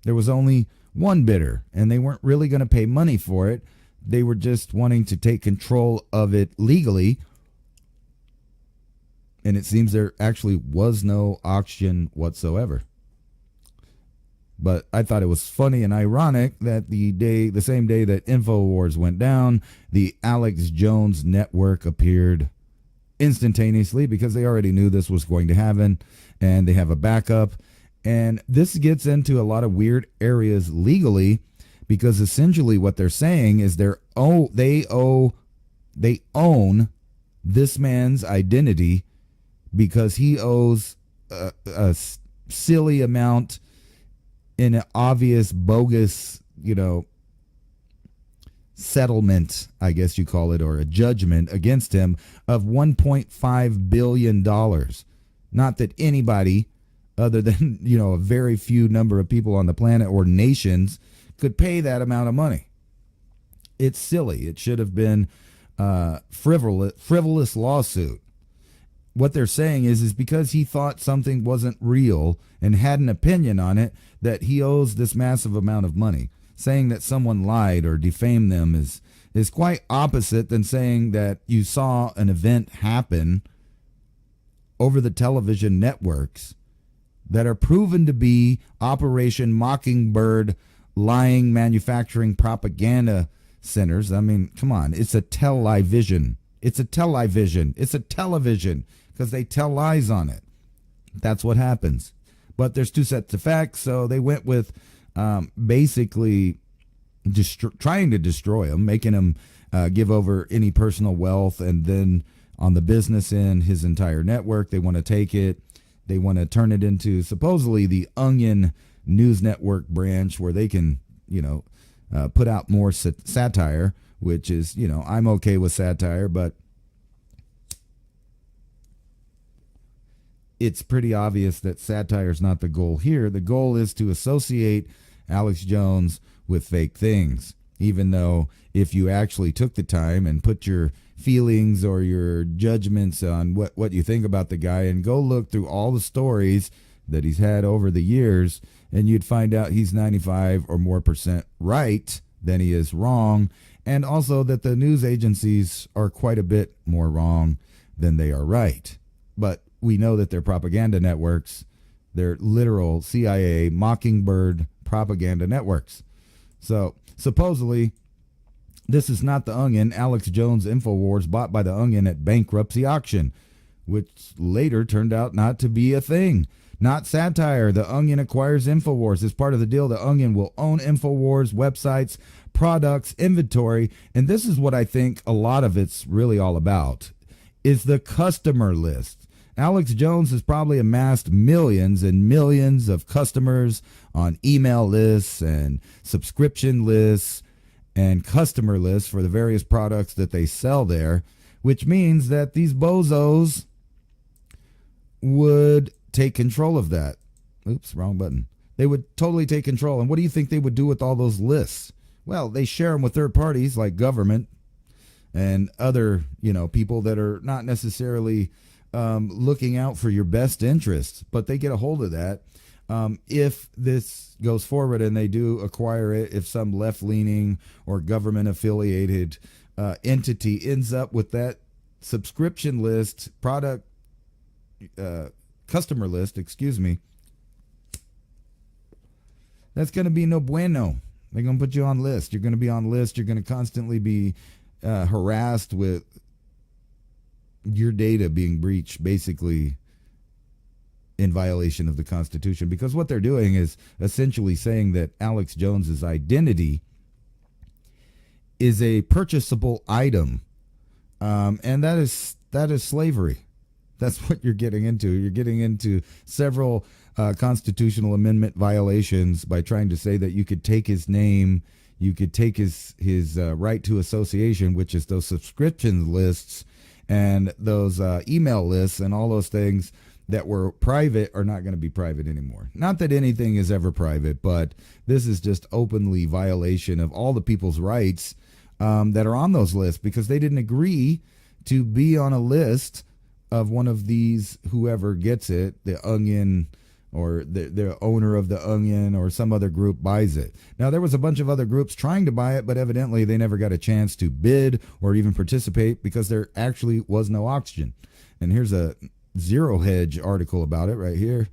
There was only one bidder, and they weren't really going to pay money for it. They were just wanting to take control of it legally. And it seems there actually was no auction whatsoever. But I thought it was funny and ironic that the same day that InfoWars went down, the Alex Jones network appeared instantaneously because they already knew this was going to happen and they have a backup. And this gets into a lot of weird areas legally because essentially what they're saying is they own this man's identity because he owes a silly amount in an obvious bogus, settlement, I guess you call it, or a judgment against him of $1.5 billion. Not that anybody other than, a very few number of people on the planet or nations could pay that amount of money. It's silly. It should have been frivolous lawsuit. What they're saying is because he thought something wasn't real and had an opinion on it, that he owes this massive amount of money. Saying that someone lied or defamed them is quite opposite than saying that you saw an event happen over the television networks that are proven to be Operation Mockingbird lying manufacturing propaganda centers. I mean, come on, it's a television. It's a television. It's a television because they tell lies on it. That's what happens. But there's two sets of facts, so they went with basically trying to destroy him, making him give over any personal wealth, and then on the business end, his entire network, they want to take it. They want to turn it into supposedly the Onion News Network branch where they can, put out more satire, which is, I'm okay with satire, but it's pretty obvious that satire is not the goal here. The goal is to associate Alex Jones with fake things, even though if you actually took the time and put your feelings or your judgments on what you think about the guy and go look through all the stories that he's had over the years, and you'd find out he's 95 or more % right than he is wrong, and also that the news agencies are quite a bit more wrong than they are right. But we know that they're propaganda networks. They're literal CIA Mockingbird propaganda networks. So supposedly, this is not the Onion. Alex Jones InfoWars bought by the Onion at bankruptcy auction. which later turned out not to be a thing. Not satire. The Onion acquires InfoWars. As part of the deal, the Onion will own InfoWars websites, products, inventory, and this is what I think a lot of it's really all about, is the customer list. Alex Jones has probably amassed millions and millions of customers on email lists and subscription lists and customer lists for the various products that they sell there, which means that these bozos would take control of that. Oops, wrong button. They would totally take control. And what do you think they would do with all those lists? Well, they share them with third parties like government and other, people that are not necessarily looking out for your best interests, but they get a hold of that. If this goes forward and they do acquire it, if some left-leaning or government-affiliated entity ends up with that subscription list, customer list, that's going to be no bueno. They're going to put you on list. You're going to be on list. You're going to constantly be harassed with your data being breached, basically in violation of the Constitution, because what they're doing is essentially saying that Alex Jones's identity is a purchasable item, and that is slavery. That's what you're getting into. You're getting into several constitutional amendment violations by trying to say that you could take his name, you could take his right to association, which is those subscription lists and those email lists and all those things that were private are not going to be private anymore. Not that anything is ever private, but this is just openly violation of all the people's rights that are on those lists, because they didn't agree to be on a list of one of these, whoever gets it, the Onion or the owner of the Onion or some other group buys it. Now, there was a bunch of other groups trying to buy it, but evidently they never got a chance to bid or even participate because there actually was no auction. And here's a Zero Hedge article about it right here.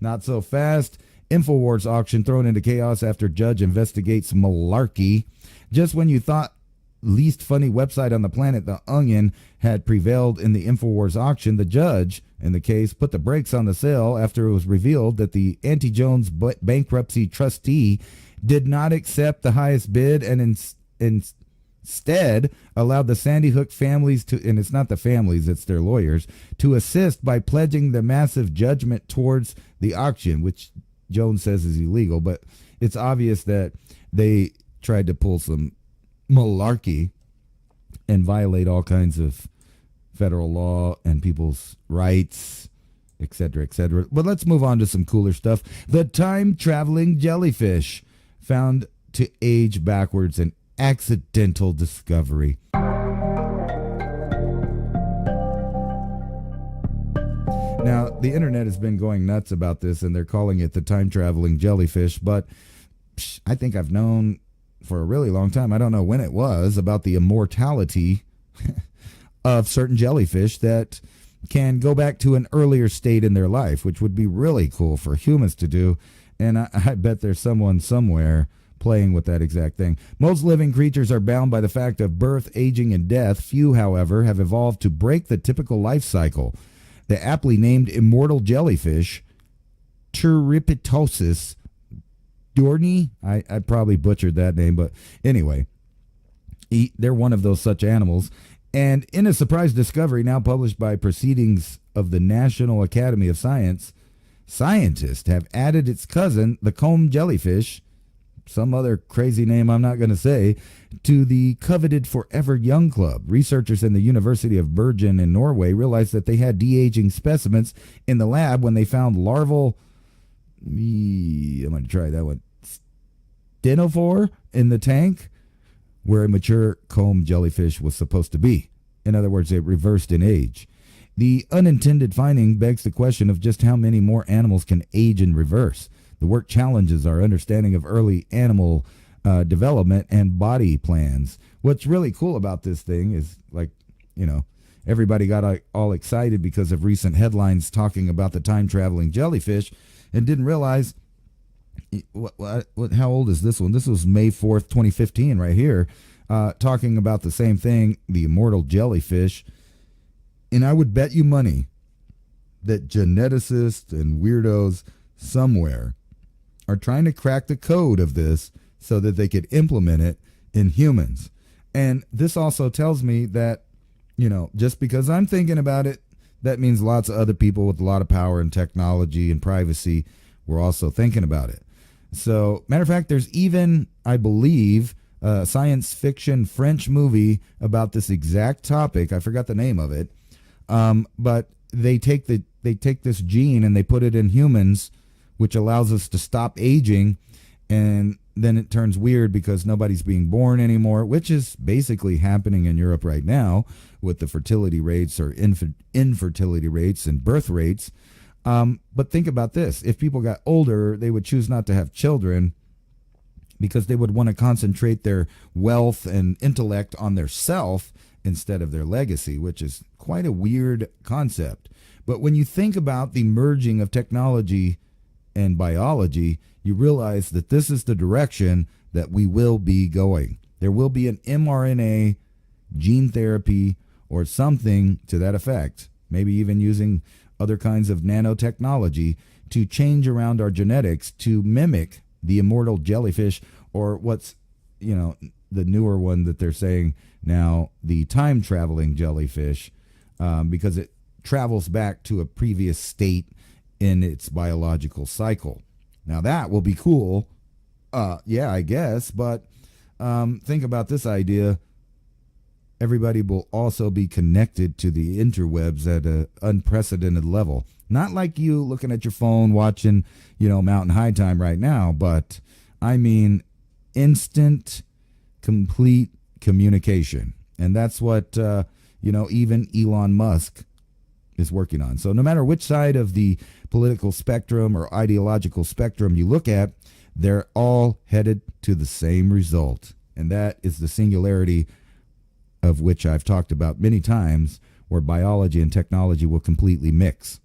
Not so fast. InfoWars auction thrown into chaos after judge investigates malarkey. Just when you thought least funny website on the planet, the Onion, had prevailed in the InfoWars auction, the judge in the case put the brakes on the sale after it was revealed that the anti-Jones bankruptcy trustee did not accept the highest bid and instead allowed the Sandy Hook families to, and it's not the families, it's their lawyers, to assist by pledging the massive judgment towards the auction, which Jones says is illegal, but it's obvious that they tried to pull some malarkey and violate all kinds of federal law and people's rights, etc., etc. But let's move on to some cooler stuff. The time-traveling jellyfish found to age backwards, an accidental discovery. Now, the internet has been going nuts about this, and they're calling it the time-traveling jellyfish, but I think I've known for a really long time, I don't know when it was, about the immortality of certain jellyfish that can go back to an earlier state in their life, which would be really cool for humans to do. And I bet there's someone somewhere playing with that exact thing. Most living creatures are bound by the fact of birth, aging, and death. Few, however, have evolved to break the typical life cycle. The aptly named immortal jellyfish, Turritopsis dorni, I probably butchered that name, but anyway, they're one of those such animals. And in a surprise discovery now published by Proceedings of the National Academy of Science, scientists have added its cousin, the comb jellyfish, some other crazy name I'm not going to say, to the coveted Forever Young Club. Researchers in the University of Bergen in Norway realized that they had de-aging specimens in the lab when they found larval, I'm going to try that one, stenophore in the tank where a mature comb jellyfish was supposed to be. In other words, it reversed in age. The unintended finding begs the question of just how many more animals can age in reverse. The work challenges our understanding of early animal development and body plans. What's really cool about this thing is, like, everybody got all excited because of recent headlines talking about the time-traveling jellyfish and didn't realize, how old is this one? This was May 4th, 2015 right here, talking about the same thing, the immortal jellyfish. And I would bet you money that geneticists and weirdos somewhere are trying to crack the code of this so that they could implement it in humans. And this also tells me that, just because I'm thinking about it, that means lots of other people with a lot of power and technology and privacy were also thinking about it. So, matter of fact, there's even, I believe, a science fiction French movie about this exact topic. I forgot the name of it. But they take this gene and they put it in humans, which allows us to stop aging, and then it turns weird because nobody's being born anymore, which is basically happening in Europe right now with the fertility rates or infertility rates and birth rates. But think about this. If people got older, they would choose not to have children because they would want to concentrate their wealth and intellect on their self instead of their legacy, which is quite a weird concept. But when you think about the merging of technology and biology, you realize that this is the direction that we will be going. There will be an mRNA gene therapy or something to that effect, maybe even using other kinds of nanotechnology to change around our genetics to mimic the immortal jellyfish, or what's, the newer one that they're saying now, the time traveling jellyfish, because it travels back to a previous state in its biological cycle. Now that will be cool. Yeah, I guess. But think about this idea. Everybody will also be connected to the interwebs at an unprecedented level. Not like you looking at your phone watching, Mountain High Time right now, but I mean instant, complete communication. And that's what, even Elon Musk is working on. So no matter which side of the political spectrum or ideological spectrum you look at, they're all headed to the same result. And that is the singularity of which I've talked about many times, where biology and technology will completely mix.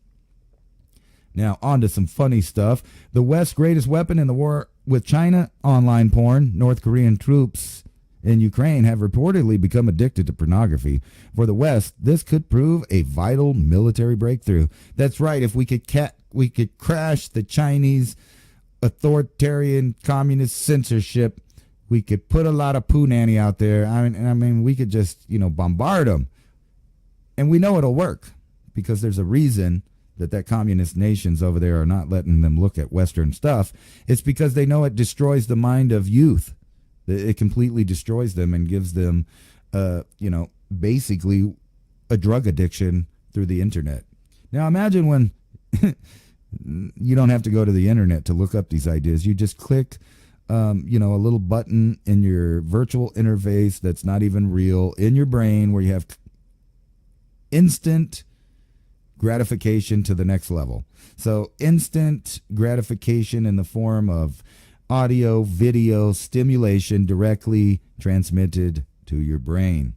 Now, on to some funny stuff. The West's greatest weapon in the war with China, online porn. North Korean troops in Ukraine have reportedly become addicted to pornography. For the West, this could prove a vital military breakthrough. That's right. If we could crash the Chinese authoritarian communist censorship, we could put a lot of poo nanny out there. I mean, we could just, bombard them. And we know it'll work because there's a reason that communist nations over there are not letting them look at Western stuff. It's because they know it destroys the mind of youth. It completely destroys them and gives them, basically a drug addiction through the internet. Now imagine when you don't have to go to the internet to look up these ideas. You just click, a little button in your virtual interface that's not even real in your brain, where you have instant gratification to the next level. So instant gratification in the form of audio, video, stimulation directly transmitted to your brain.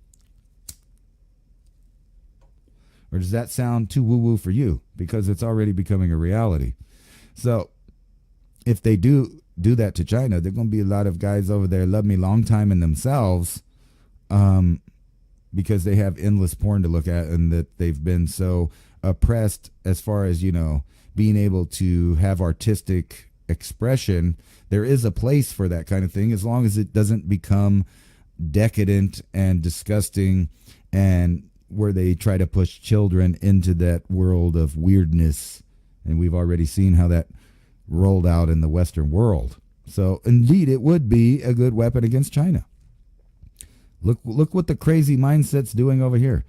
Or does that sound too woo-woo for you? Because it's already becoming a reality. So if they do that to China, there are going to be a lot of guys over there love me long time in themselves, because they have endless porn to look at, and that they've been so oppressed as far as, being able to have artistic expression. There is a place for that kind of thing, as long as it doesn't become decadent and disgusting, and where they try to push children into that world of weirdness. And we've already seen how that rolled out in the Western world. So indeed, it would be a good weapon against China. Look what the crazy mindset's doing over here.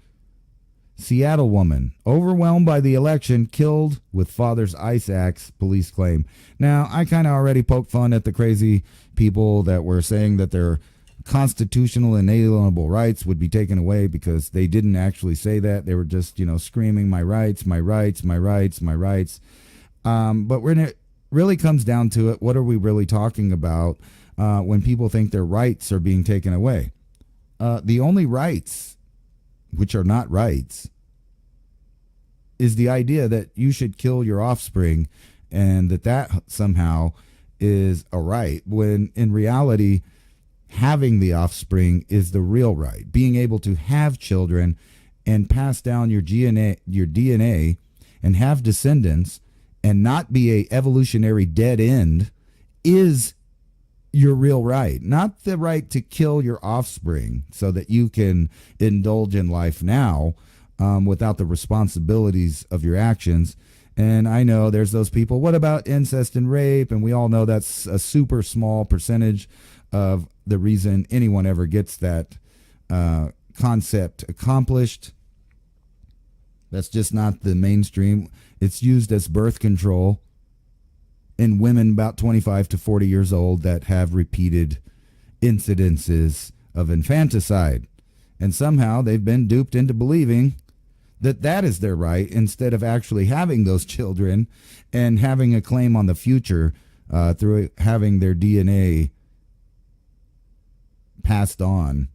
Seattle woman overwhelmed by the election, killed with father's ice axe, police claim. Now, I kind of already poked fun at the crazy people that were saying that their constitutional and inalienable rights would be taken away, because they didn't actually say that. They were just, screaming, my rights, my rights, my rights, my rights. But when it really comes down to it, what are we really talking about when people think their rights are being taken away? The only rights, which are not rights, is the idea that you should kill your offspring, and that somehow is a right, when in reality, having the offspring is the real right. Being able to have children and pass down your DNA and have descendants and not be a evolutionary dead end is your real right, not the right to kill your offspring so that you can indulge in life now without the responsibilities of your actions. And I know there's those people, what about incest and rape? And we all know that's a super small percentage of the reason anyone ever gets that concept accomplished. That's just not the mainstream. It's used as birth control in women about 25 to 40 years old that have repeated incidences of infanticide. And somehow they've been duped into believing that that is their right instead of actually having those children and having a claim on the future through having their DNA passed on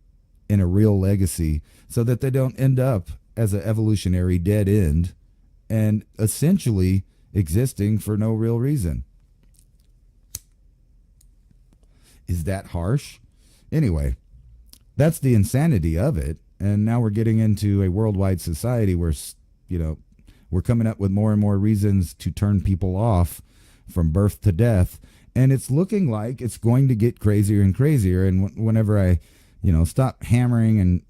in a real legacy so that they don't end up as an evolutionary dead end and essentially existing for no real reason. Is that harsh? Anyway, that's the insanity of it. And now we're getting into a worldwide society where, we're coming up with more and more reasons to turn people off from birth to death. And it's looking like it's going to get crazier and crazier. And whenever I, stop hammering and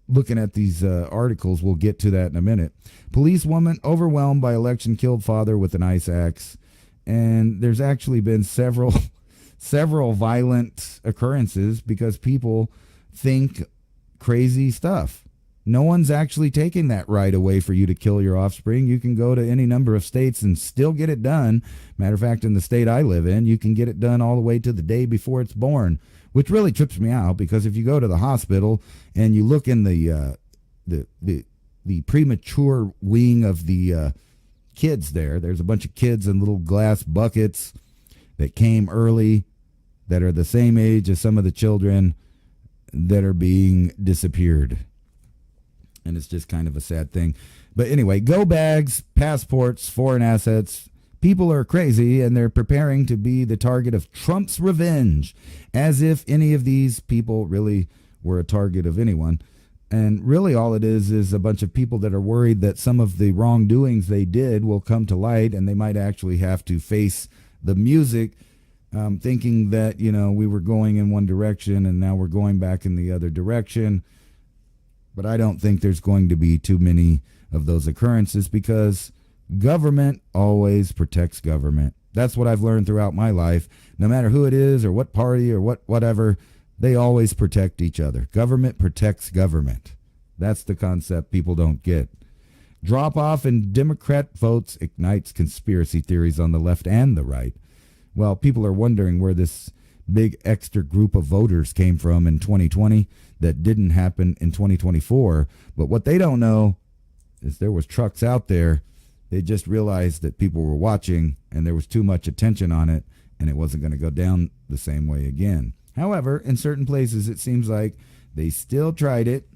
looking at these articles, we'll get to that in a minute. Police woman overwhelmed by election killed father with an ice axe. And there's actually been several violent occurrences because people think crazy stuff. No one's actually taking that right away for you to kill your offspring. You can go to any number of states and still get it done. Matter of fact, in the state I live in, you can get it done all the way to the day before it's born, which really trips me out because if you go to the hospital and you look in the premature wing of the kids there's a bunch of kids in little glass buckets that came early that are the same age as some of the children that are being disappeared. And it's just kind of a sad thing. But anyway, go bags, passports, foreign assets. People are crazy and they're preparing to be the target of Trump's revenge, as if any of these people really were a target of anyone. And really all it is a bunch of people that are worried that some of the wrongdoings they did will come to light and they might actually have to face the music, thinking that, we were going in one direction and now we're going back in the other direction. But I don't think there's going to be too many of those occurrences because government always protects government. That's what I've learned throughout my life. No matter who it is or what party or whatever, they always protect each other. Government protects government. That's the concept people don't get. Drop off in Democrat votes ignites conspiracy theories on the left and the right. Well, people are wondering where this big extra group of voters came from in 2020 that didn't happen in 2024. But what they don't know is there was trucks out there. They just realized that people were watching and there was too much attention on it and it wasn't going to go down the same way again. However, in certain places, it seems like they still tried it.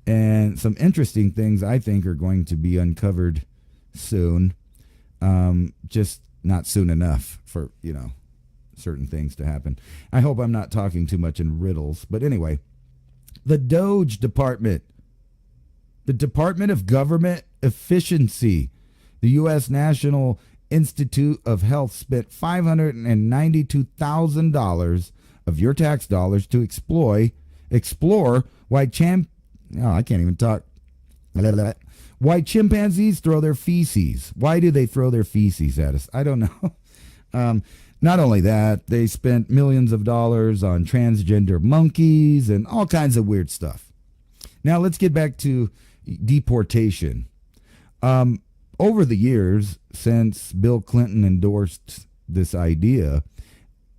And some interesting things I think are going to be uncovered soon. Just not soon enough for, certain things to happen. I hope I'm not talking too much in riddles. But anyway, the DOGE Department, the Department of Government Efficiency, the U.S. National Institute of Health spent $592,000 of your tax dollars to explore why why chimpanzees throw their feces. Why do they throw their feces at us? I don't know. Not only that, they spent millions of dollars on transgender monkeys and all kinds of weird stuff. Now let's get back to deportation. Over the years, since Bill Clinton endorsed this idea,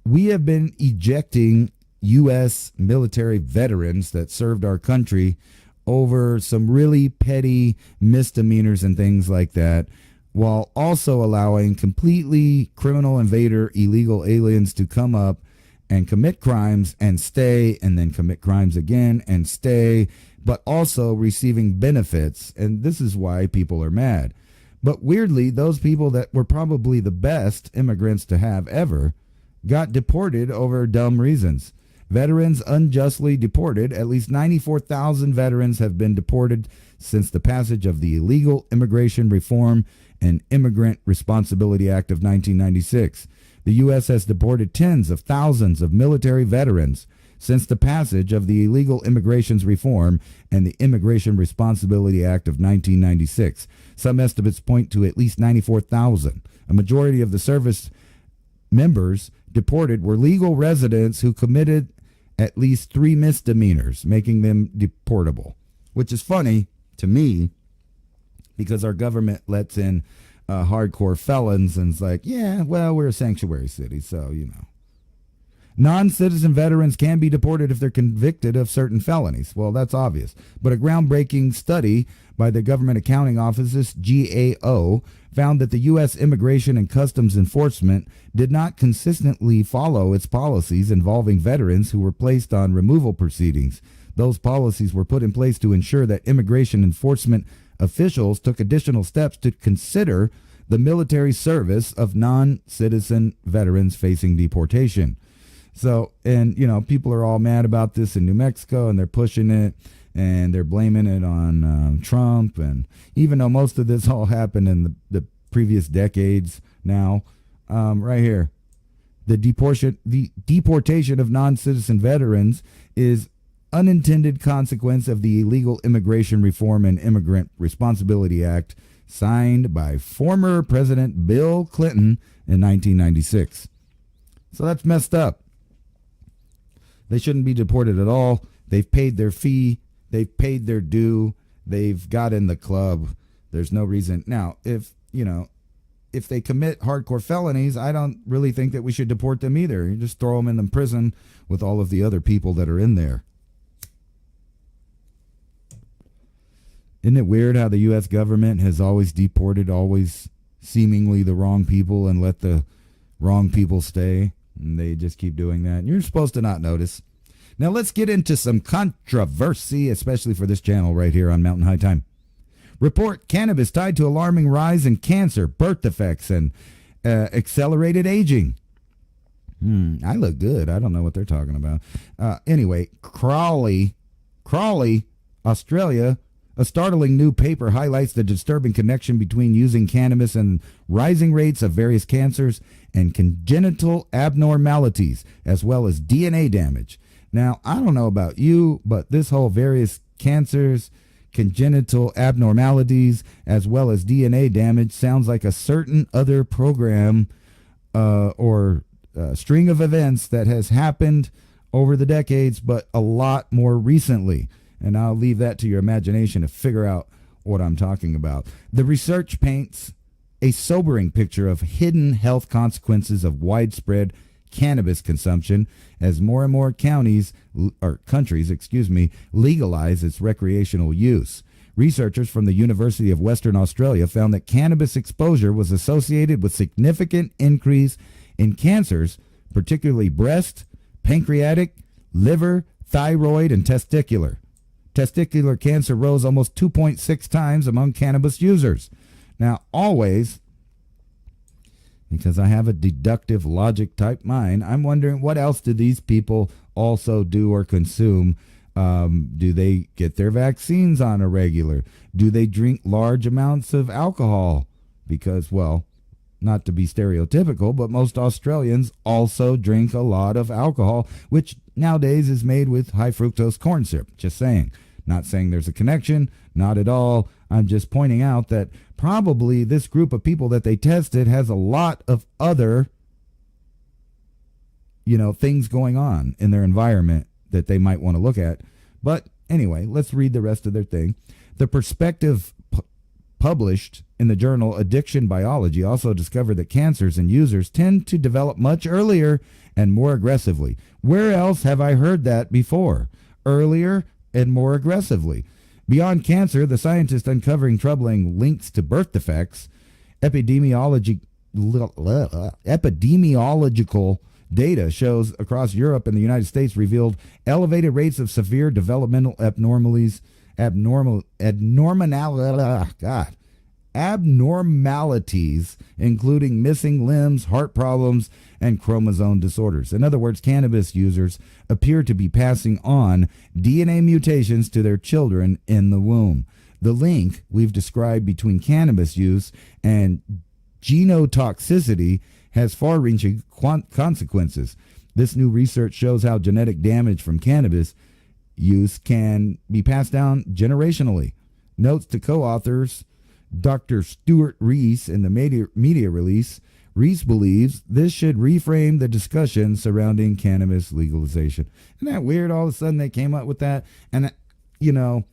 we have been ejecting U.S. military veterans that served our country over some really petty misdemeanors and things like that, while also allowing completely criminal invader illegal aliens to come up and commit crimes and stay and then commit crimes again and stay, but also receiving benefits. And this is why people are mad. But weirdly, those people that were probably the best immigrants to have ever got deported over dumb reasons. veterans unjustly deported. At least 94,000 veterans have been deported since the passage of the Illegal Immigration Reform and Immigrant Responsibility Act of 1996. The U.S. has deported tens of thousands of military veterans since the passage of the Illegal Immigration Reform and the Immigration Responsibility Act of 1996. Some estimates point to at least 94,000. A majority of the service members deported were legal residents who committed at least 3 misdemeanors, making them deportable, which is funny to me because our government lets in hardcore felons and it's like, yeah, well, we're a sanctuary city, so, you know. Non-citizen veterans can be deported if they're convicted of certain felonies. Well, that's obvious. But a groundbreaking study by the Government Accounting Office's GAO found that the U.S. Immigration and Customs Enforcement did not consistently follow its policies involving veterans who were placed on removal proceedings. Those policies were put in place to ensure that immigration enforcement officials took additional steps to consider the military service of non-citizen veterans facing deportation. So, and, you know, people are all mad about this in New Mexico, and they're pushing it, and they're blaming it on Trump. And even though most of this all happened in the previous decades now, right here, the deportation of non-citizen veterans is unintended consequence of the Illegal Immigration Reform and Immigrant Responsibility Act signed by former President Bill Clinton in 1996. So that's messed up. They shouldn't be deported at all. They've paid their fee. They've paid their due. They've got in the club. There's no reason. Now, if they commit hardcore felonies, I don't really think that we should deport them either. You just throw them in the prison with all of the other people that are in there. Isn't it weird how the U.S. government has always deported seemingly the wrong people and let the wrong people stay? And they just keep doing that. You're supposed to not notice. Now let's get into some controversy, especially for this channel right here on Mountain High Time. Report cannabis tied to alarming rise in cancer, birth defects, and accelerated aging. I look good. I don't know what they're talking about. Anyway, Crawley, Australia. A startling new paper highlights the disturbing connection between using cannabis and rising rates of various cancers and congenital abnormalities, as well as DNA damage. Now, I don't know about you, but this whole various cancers, congenital abnormalities, as well as DNA damage sounds like a certain other program or string of events that has happened over the decades, but a lot more recently. And I'll leave that to your imagination to figure out what I'm talking about. The research paints a sobering picture of hidden health consequences of widespread cannabis consumption as more and more countries legalize its recreational use. Researchers from the University of Western Australia found that cannabis exposure was associated with significant increase in cancers, particularly breast, pancreatic, liver, thyroid, and testicular. Testicular cancer rose almost 2.6 times among cannabis users. Now, always, because I have a deductive logic type mind, I'm wondering what else do these people also do or consume? Do they get their vaccines on a regular? Do they drink large amounts of alcohol? Because, well, not to be stereotypical, but most Australians also drink a lot of alcohol, which nowadays is made with high fructose corn syrup. Just saying. Not saying there's a connection, not at all. I'm just pointing out that probably this group of people that they tested has a lot of other, things going on in their environment that they might want to look at. But anyway, let's read the rest of their thing. The perspective published in the journal Addiction Biology also discovered that cancers in users tend to develop much earlier and more aggressively. Where else have I heard that before? Earlier and more aggressively. Beyond cancer, the scientists uncovering troubling links to birth defects, epidemiological data shows across Europe and the United States revealed elevated rates of severe developmental abnormalities abnormalities, including missing limbs, heart problems, and chromosome disorders. In other words, cannabis users appear to be passing on DNA mutations to their children in the womb. The link we've described between cannabis use and genotoxicity has far-reaching consequences. This new research shows how genetic damage from cannabis use can be passed down generationally. Notes to co-authors Dr. Stuart Reese in the media release. Reese believes this should reframe the discussion surrounding cannabis legalization. Isn't that weird? All of a sudden they came up with that. And, you know,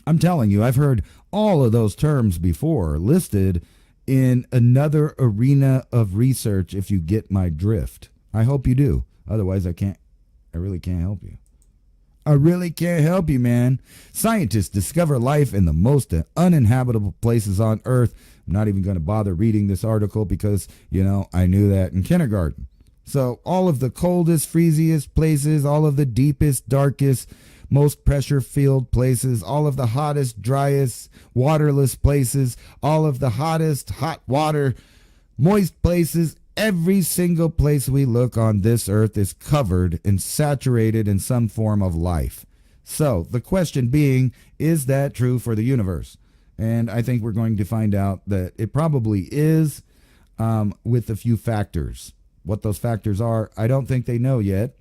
I'm telling you, I've heard all of those terms before listed in another arena of research, if you get my drift. I hope you do. Otherwise, I really can't help you. I really can't help you, man. Scientists discover life in the most uninhabitable places on Earth. I'm not even going to bother reading this article because, you know, I knew that in kindergarten. So all of the coldest, freeziest places, all of the deepest, darkest, most pressure-filled places, all of the hottest, driest, waterless places, all of the hottest, hot water, moist places, every single place we look on this earth is covered and saturated in some form of life. So the question being, is that true for the universe? And I think we're going to find out that it probably is, with a few factors. What those factors are, I don't think they know yet.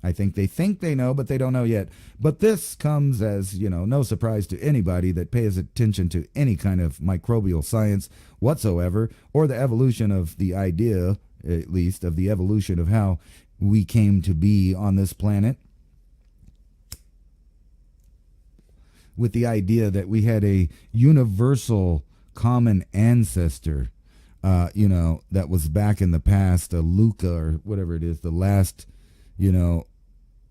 I think they know, but they don't know yet. But this comes as, you know, no surprise to anybody that pays attention to any kind of microbial science whatsoever, or the evolution of the idea, at least, of the evolution of how we came to be on this planet. With the idea that we had a universal common ancestor, you know, that was back in the past, a Luca or whatever it is, the last, you know,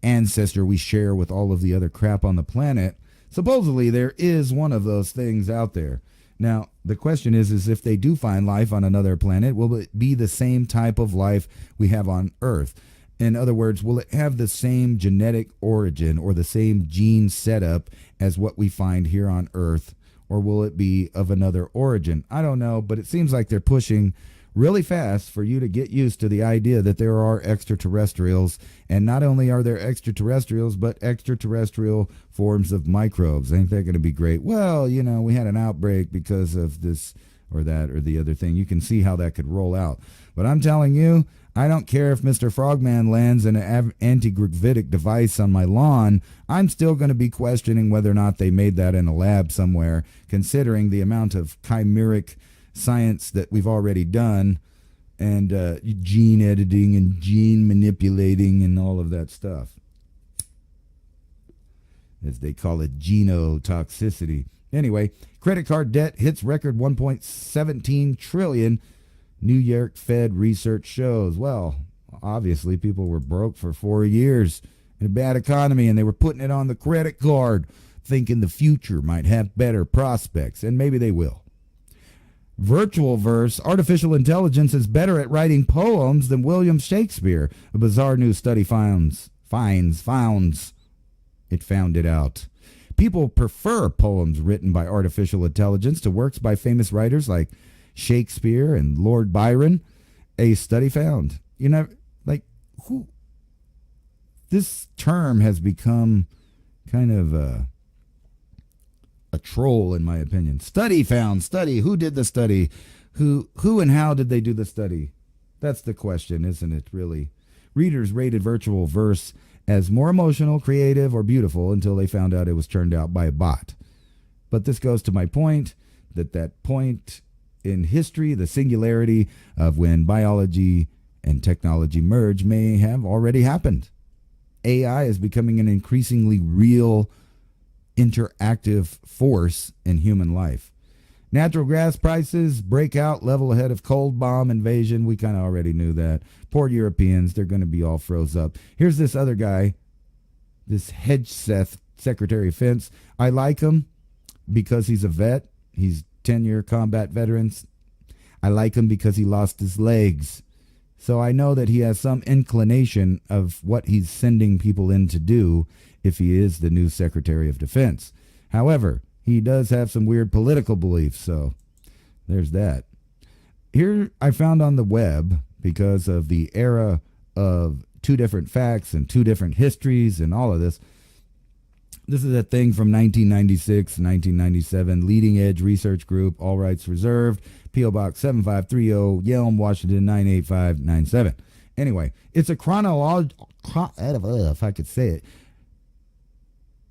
ancestor we share with all of the other crap on the planet. Supposedly there is one of those things out there. Now, the question is if they do find life on another planet, will it be the same type of life we have on Earth? In other words, will it have the same genetic origin or the same gene setup as what we find here on Earth? Or will it be of another origin? I don't know, but it seems like they're pushing really fast for you to get used to the idea that there are extraterrestrials. And not only are there extraterrestrials, but extraterrestrial forms of microbes. Ain't that going to be great? Well, you know, we had an outbreak because of this or that or the other thing. You can see how that could roll out. But I'm telling you, I don't care if Mr. Frogman lands in an anti-gravitic device on my lawn. I'm still going to be questioning whether or not they made that in a lab somewhere, considering the amount of chimeric science that we've already done, and gene editing and gene manipulating and all of that stuff, as they call it, genotoxicity. Anyway, credit card debt hits record 1.17 trillion, New York Fed research shows. Well, obviously people were broke for 4 years in a bad economy, and they were putting it on the credit card thinking the future might have better prospects, and maybe they will. Virtual verse, artificial intelligence is better at writing poems than William Shakespeare. A bizarre new study found it out. People prefer poems written by artificial intelligence to works by famous writers like Shakespeare and Lord Byron. A study found. You know, like, who? This term has become kind of a troll, in my opinion. Study found. Study. Who did the study? Who and how did they do the study? That's the question, isn't it, really? Readers rated virtual verse as more emotional, creative, or beautiful until they found out it was turned out by a bot. But this goes to my point, that point in history, the singularity of when biology and technology merge, may have already happened. AI is becoming an increasingly real interactive force in human life. Natural gas prices break out, level ahead of cold bomb invasion. We kind of already knew that. Poor Europeans, they're going to be all froze up. Here's this other guy, this Hedgeseth, Secretary of Defense. I like him because he's a vet. He's 10-year combat veterans. I like him because he lost his legs. So I know that he has some inclination of what he's sending people in to do if he is the new Secretary of Defense. However, he does have some weird political beliefs, so there's that. Here I found on the web, because of the era of two different facts and two different histories and all of this. This is a thing from 1996, 1997, Leading Edge Research Group, all rights reserved, P.O. Box 7530, Yelm, Washington 98597. Anyway, it's a if I could say it,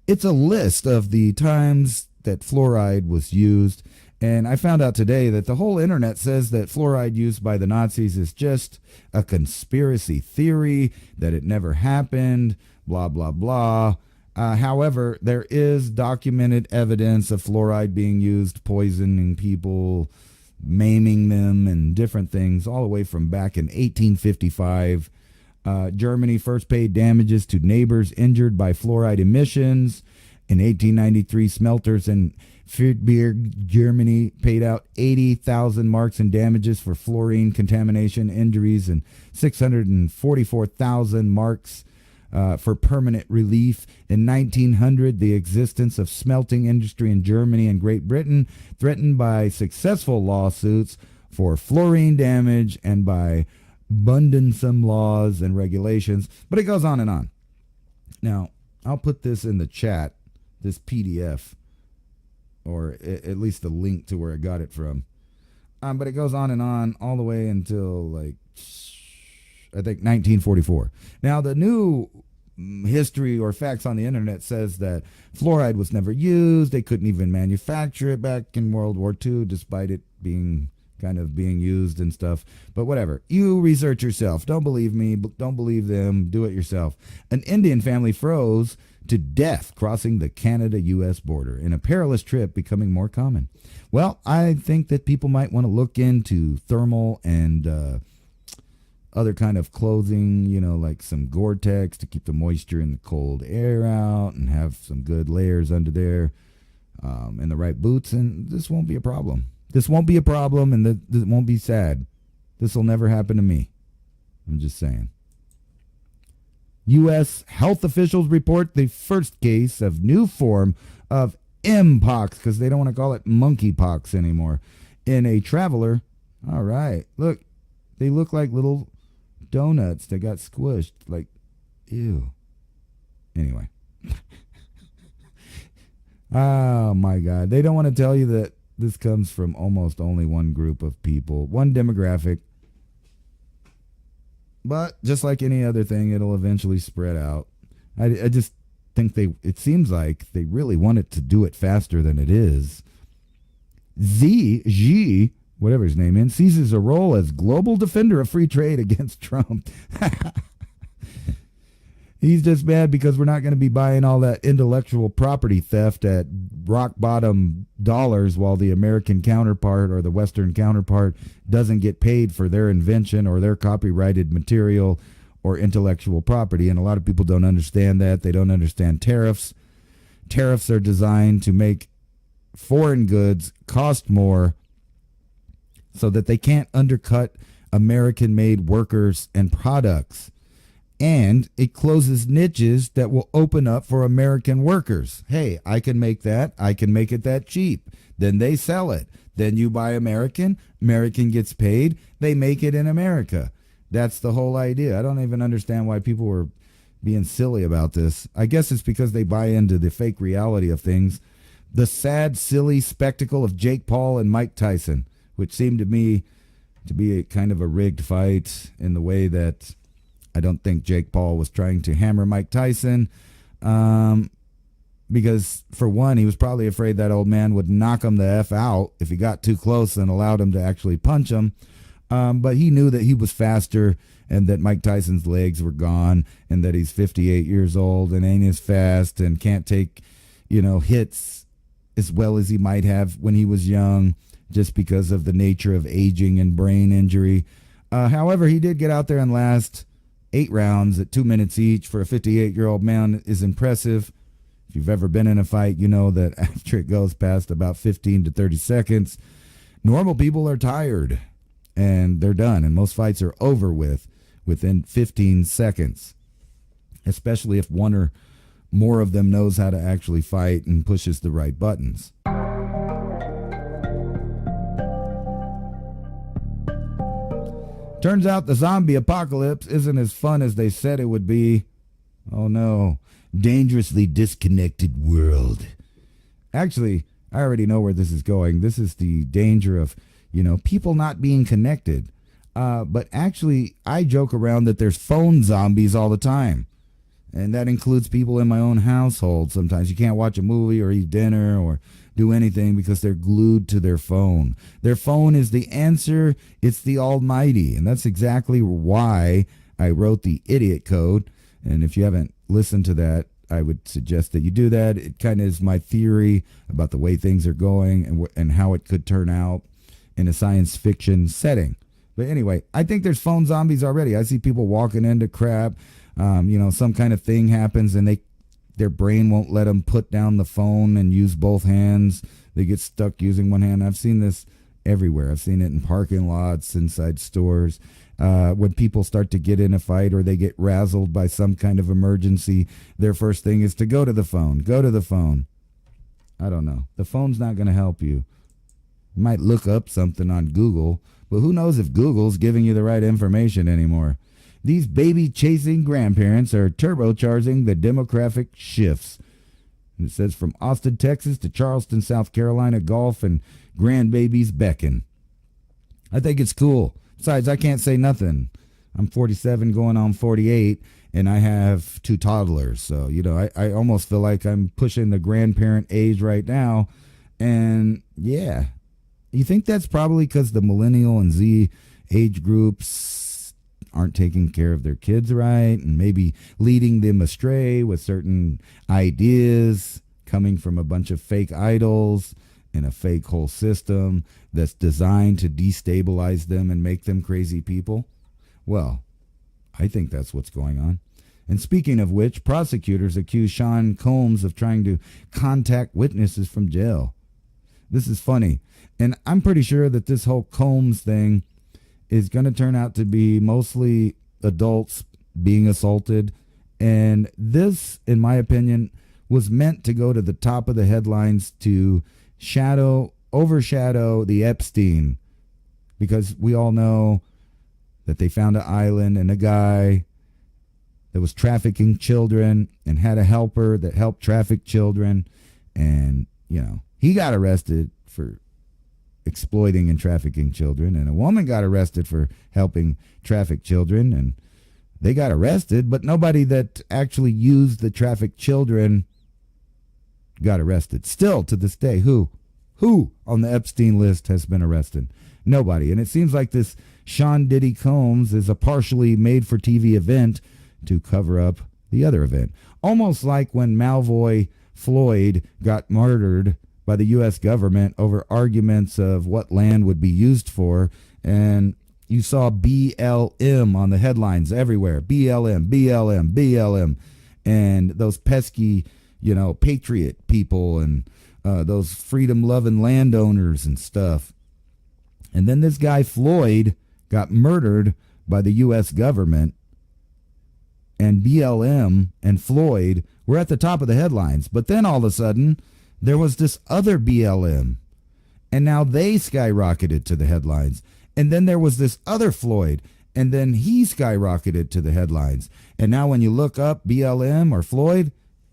it's a list of the times that fluoride was used. And I found out today that the whole internet says that fluoride used by the Nazis is just a conspiracy theory, that it never happened, blah, blah, blah. However, there is documented evidence of fluoride being used, poisoning people, maiming them, and different things, all the way from back in 1855. Germany first paid damages to neighbors injured by fluoride emissions. In 1893, smelters in Friedberg, Germany, paid out 80,000 marks in damages for fluorine contamination injuries and 644,000 marks for permanent relief. In 1900, the existence of smelting industry in Germany and Great Britain threatened by successful lawsuits for fluorine damage and by burdensome laws and regulations. But it goes on and on. Now, I'll put this in the chat, this PDF, or at least the link to where I got it from. But it goes on and on all the way until, like, I think 1944. Now, the new history or facts on the internet says that fluoride was never used. They couldn't even manufacture it back in World War II, despite it being used and stuff. But whatever. You research yourself. Don't believe me. Don't believe them. Do it yourself. An Indian family froze to death crossing the Canada-U.S. border in a perilous trip becoming more common. Well, I think that people might want to look into thermal and other kind of clothing, like some Gore-Tex to keep the moisture and the cold air out, and have some good layers under there, and the right boots, and this won't be a problem. This won't be a problem, and this won't be sad. This will never happen to me. I'm just saying. U.S. health officials report the first case of new form of Mpox, because they don't want to call it monkeypox anymore, in a traveler. All right. Look, they look like little donuts that got squished. Like, ew. Anyway. Oh, my God. They don't want to tell you that this comes from almost only one group of people, one demographic. But just like any other thing, it'll eventually spread out. I just think it seems like they really wanted to do it faster than it is. Xi, whatever his name is, seizes a role as global defender of free trade against Trump. He's just mad because we're not going to be buying all that intellectual property theft at rock bottom dollars, while the American counterpart or the Western counterpart doesn't get paid for their invention or their copyrighted material or intellectual property. And a lot of people don't understand that. They don't understand tariffs. Tariffs are designed to make foreign goods cost more so that they can't undercut American-made workers and products. And it closes niches that will open up for American workers. Hey, I can make that. I can make it that cheap. Then they sell it. Then you buy American. American gets paid. They make it in America. That's the whole idea. I don't even understand why people were being silly about this. I guess it's because they buy into the fake reality of things. The sad, silly spectacle of Jake Paul and Mike Tyson, which seemed to me to be a kind of a rigged fight in the way that I don't think Jake Paul was trying to hammer Mike Tyson, because, for one, he was probably afraid that old man would knock him the F out if he got too close and allowed him to actually punch him. But he knew that he was faster and that Mike Tyson's legs were gone and that he's 58 years old and ain't as fast and can't take, hits as well as he might have when he was young, just because of the nature of aging and brain injury. However, he did get out there and last 8 rounds at 2 minutes each for a 58-year-old man is impressive. If you've ever been in a fight, you know that after it goes past about 15 to 30 seconds, normal people are tired and they're done. And most fights are over within 15 seconds, especially if one or more of them knows how to actually fight and pushes the right buttons. Turns out the zombie apocalypse isn't as fun as they said it would be. Oh no, dangerously disconnected world. Actually, I already know where this is going. This is the danger of, people not being connected. But actually, I joke around that there's phone zombies all the time. And that includes people in my own household. Sometimes you can't watch a movie or eat dinner or do anything because they're glued to their phone. Their phone is the answer. It's the almighty. And that's exactly why I wrote the idiot code. And if you haven't listened to that, I would suggest that you do that. It kind of is my theory about the way things are going and how it could turn out in a science fiction setting. But anyway, I think there's phone zombies already. I see people walking into crap. Some kind of thing happens and their brain won't let them put down the phone and use both hands. They get stuck using one hand. I've seen this everywhere. I've seen it in parking lots, inside stores. When people start to get in a fight or they get razzled by some kind of emergency, their first thing is to go to the phone. Go to the phone. I don't know. The phone's not going to help you. You might look up something on Google, but who knows if Google's giving you the right information anymore. These baby-chasing grandparents are turbocharging the demographic shifts. And it says from Austin, Texas to Charleston, South Carolina, golf and grandbabies beckon. I think it's cool. Besides, I can't say nothing. I'm 47 going on 48, and I have 2 toddlers. So, I almost feel like I'm pushing the grandparent age right now. And, yeah, you think that's probably because the millennial and Z age groups aren't taking care of their kids right and maybe leading them astray with certain ideas coming from a bunch of fake idols and a fake whole system that's designed to destabilize them and make them crazy people? Well, I think that's what's going on. And speaking of which, prosecutors accuse Sean Combs of trying to contact witnesses from jail. This is funny. And I'm pretty sure that this whole Combs thing is going to turn out to be mostly adults being assaulted. And this, in my opinion, was meant to go to the top of the headlines to overshadow the Epstein. Because we all know that they found an island and a guy that was trafficking children and had a helper that helped traffic children. And, he got arrested for exploiting and trafficking children, and a woman got arrested for helping traffic children, and they got arrested, but nobody that actually used the trafficked children got arrested. Still to this day, who on the Epstein list has been arrested? Nobody. And it seems like this Sean Diddy Combs is a partially made-for-TV event to cover up the other event. Almost like when Malvoy Floyd got murdered by the U.S. government over arguments of what land would be used for, and you saw BLM on the headlines everywhere. BLM, BLM, BLM. And those pesky, patriot people and those freedom-loving landowners and stuff. And then this guy Floyd got murdered by the U.S. government, and BLM and Floyd were at the top of the headlines. But then all of a sudden, there was this other BLM, and now they skyrocketed to the headlines. And then there was this other Floyd, and then he skyrocketed to the headlines. And now when you look up BLM or Floyd,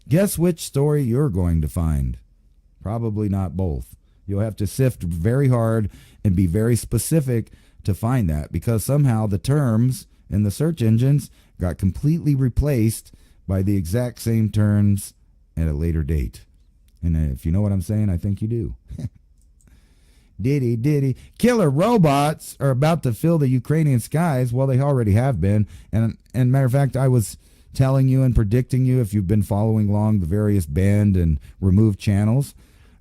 guess which story you're going to find? Probably not both. You'll have to sift very hard and be very specific to find that, because somehow the terms in the search engines got completely replaced by the exact same terms at a later date. And if you know what I'm saying, I think you do. Diddy. Killer robots are about to fill the Ukrainian skies. Well, they already have been. And matter of fact, I was telling you and predicting you, if you've been following along the various banned and removed channels,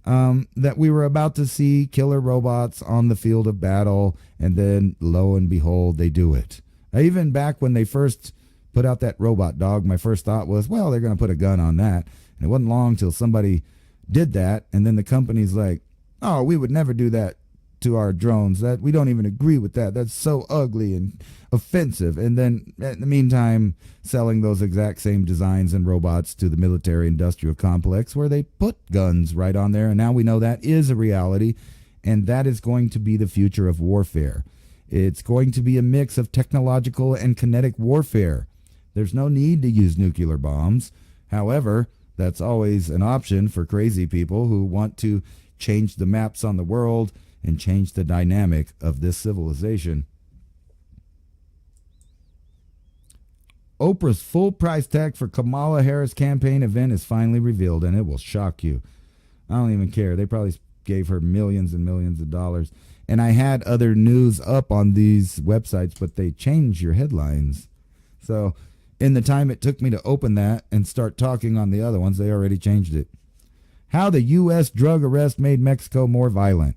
that we were about to see killer robots on the field of battle. And then, lo and behold, they do it. Even back when they first put out that robot dog, my first thought was, well, they're going to put a gun on that. And it wasn't long till somebody did that, and then the company's like, oh, we would never do that to our drones. That we don't even agree with that. That's so ugly and offensive. And then in the meantime, selling those exact same designs and robots to the military industrial complex, where they put guns right on there. And now we know that is a reality, and that is going to be the future of warfare. It's going to be a mix of technological and kinetic warfare. There's no need to use nuclear bombs. However, that's always an option for crazy people who want to change the maps on the world and change the dynamic of this civilization. Oprah's full price tag for Kamala Harris campaign event is finally revealed, and it will shock you. I don't even care. They probably gave her millions and millions of dollars. And I had other news up on these websites, but they change your headlines. So in the time it took me to open that and start talking on the other ones, they already changed it. How the U.S. drug arrest made Mexico more violent.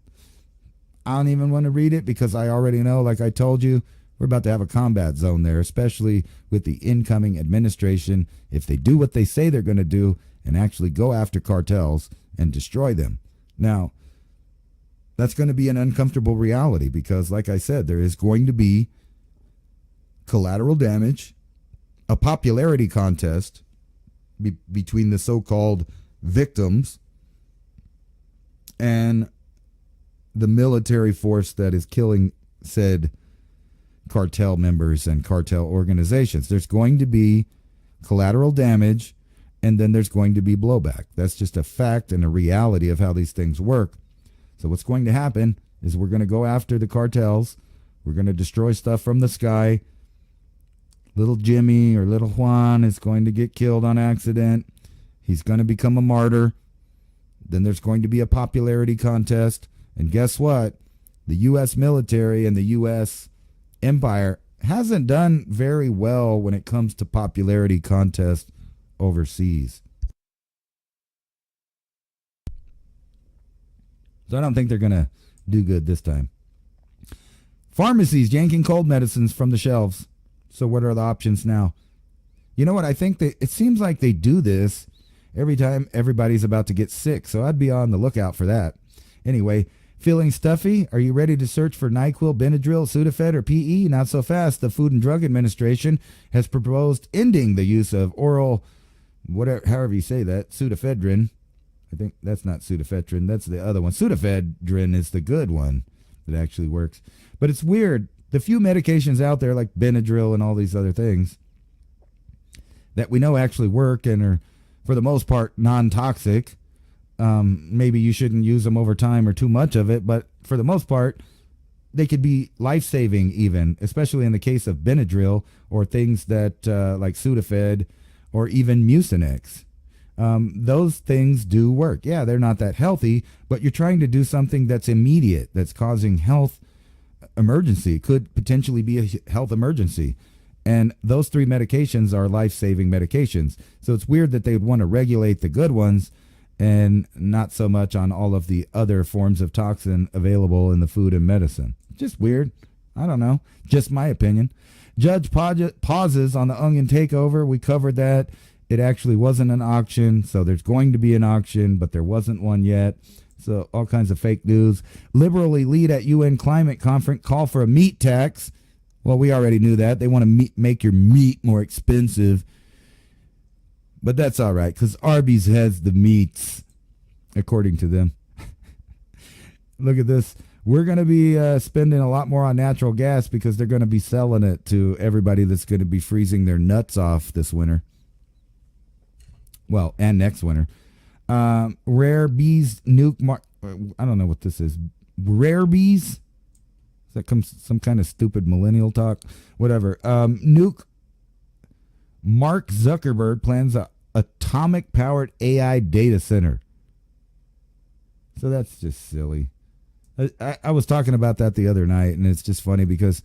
I don't even want to read it because I already know, like I told you, we're about to have a combat zone there, especially with the incoming administration. If they do what they say they're going to do and actually go after cartels and destroy them. Now, that's going to be an uncomfortable reality because, like I said, there is going to be collateral damage, a popularity contest between the so-called victims and the military force that is killing said cartel members and cartel organizations. There's going to be collateral damage, and then there's going to be blowback. That's just a fact and a reality of how these things work. So what's going to happen is we're going to go after the cartels. We're going to destroy stuff from the sky. Little Jimmy or little Juan is going to get killed on accident. He's going to become a martyr. Then there's going to be a popularity contest. And guess what? The U.S. military and the U.S. empire hasn't done very well when it comes to popularity contests overseas. So I don't think they're going to do good this time. Pharmacies yanking cold medicines from the shelves. So what are the options now? You know what? I think it seems like they do this every time everybody's about to get sick. So I'd be on the lookout for that. Anyway, feeling stuffy? Are you ready to search for NyQuil, Benadryl, Sudafed, or PE? Not so fast. The Food and Drug Administration has proposed ending the use of oral, whatever, however you say that, pseudoephedrine. I think that's not pseudoephedrine. That's the other one. Pseudoephedrine is the good one that actually works. But it's weird. The few medications out there like Benadryl and all these other things that we know actually work and are, for the most part, non-toxic. Maybe you shouldn't use them over time or too much of it, but for the most part, they could be life-saving even, especially in the case of Benadryl or things that like Sudafed or even Mucinex. Those things do work. Yeah, they're not that healthy, but you're trying to do something that's immediate, that's causing health emergency. It could potentially be a health emergency. And those three medications are life-saving medications. So it's weird that they would want to regulate the good ones and not so much on all of the other forms of toxin available in the food and medicine. Just weird. I don't know. Just my opinion. Judge pauses on the onion takeover. We covered that. It actually wasn't an auction, so there's going to be an auction, but there wasn't one yet. So all kinds of fake news. Liberal elite at UN climate conference call for a meat tax. Well, we already knew that. They want to make your meat more expensive. But that's all right, because Arby's has the meats, according to them. Look at this. We're going to be spending a lot more on natural gas because they're going to be selling it to everybody that's going to be freezing their nuts off this winter. Well, and next winter. Rare Bees nuke I don't know what this is. Rare Bees? Is that some kind of stupid millennial talk? Whatever. Nuke. Mark Zuckerberg plans a atomic-powered AI data center. So that's just silly. I was talking about that the other night, and it's just funny because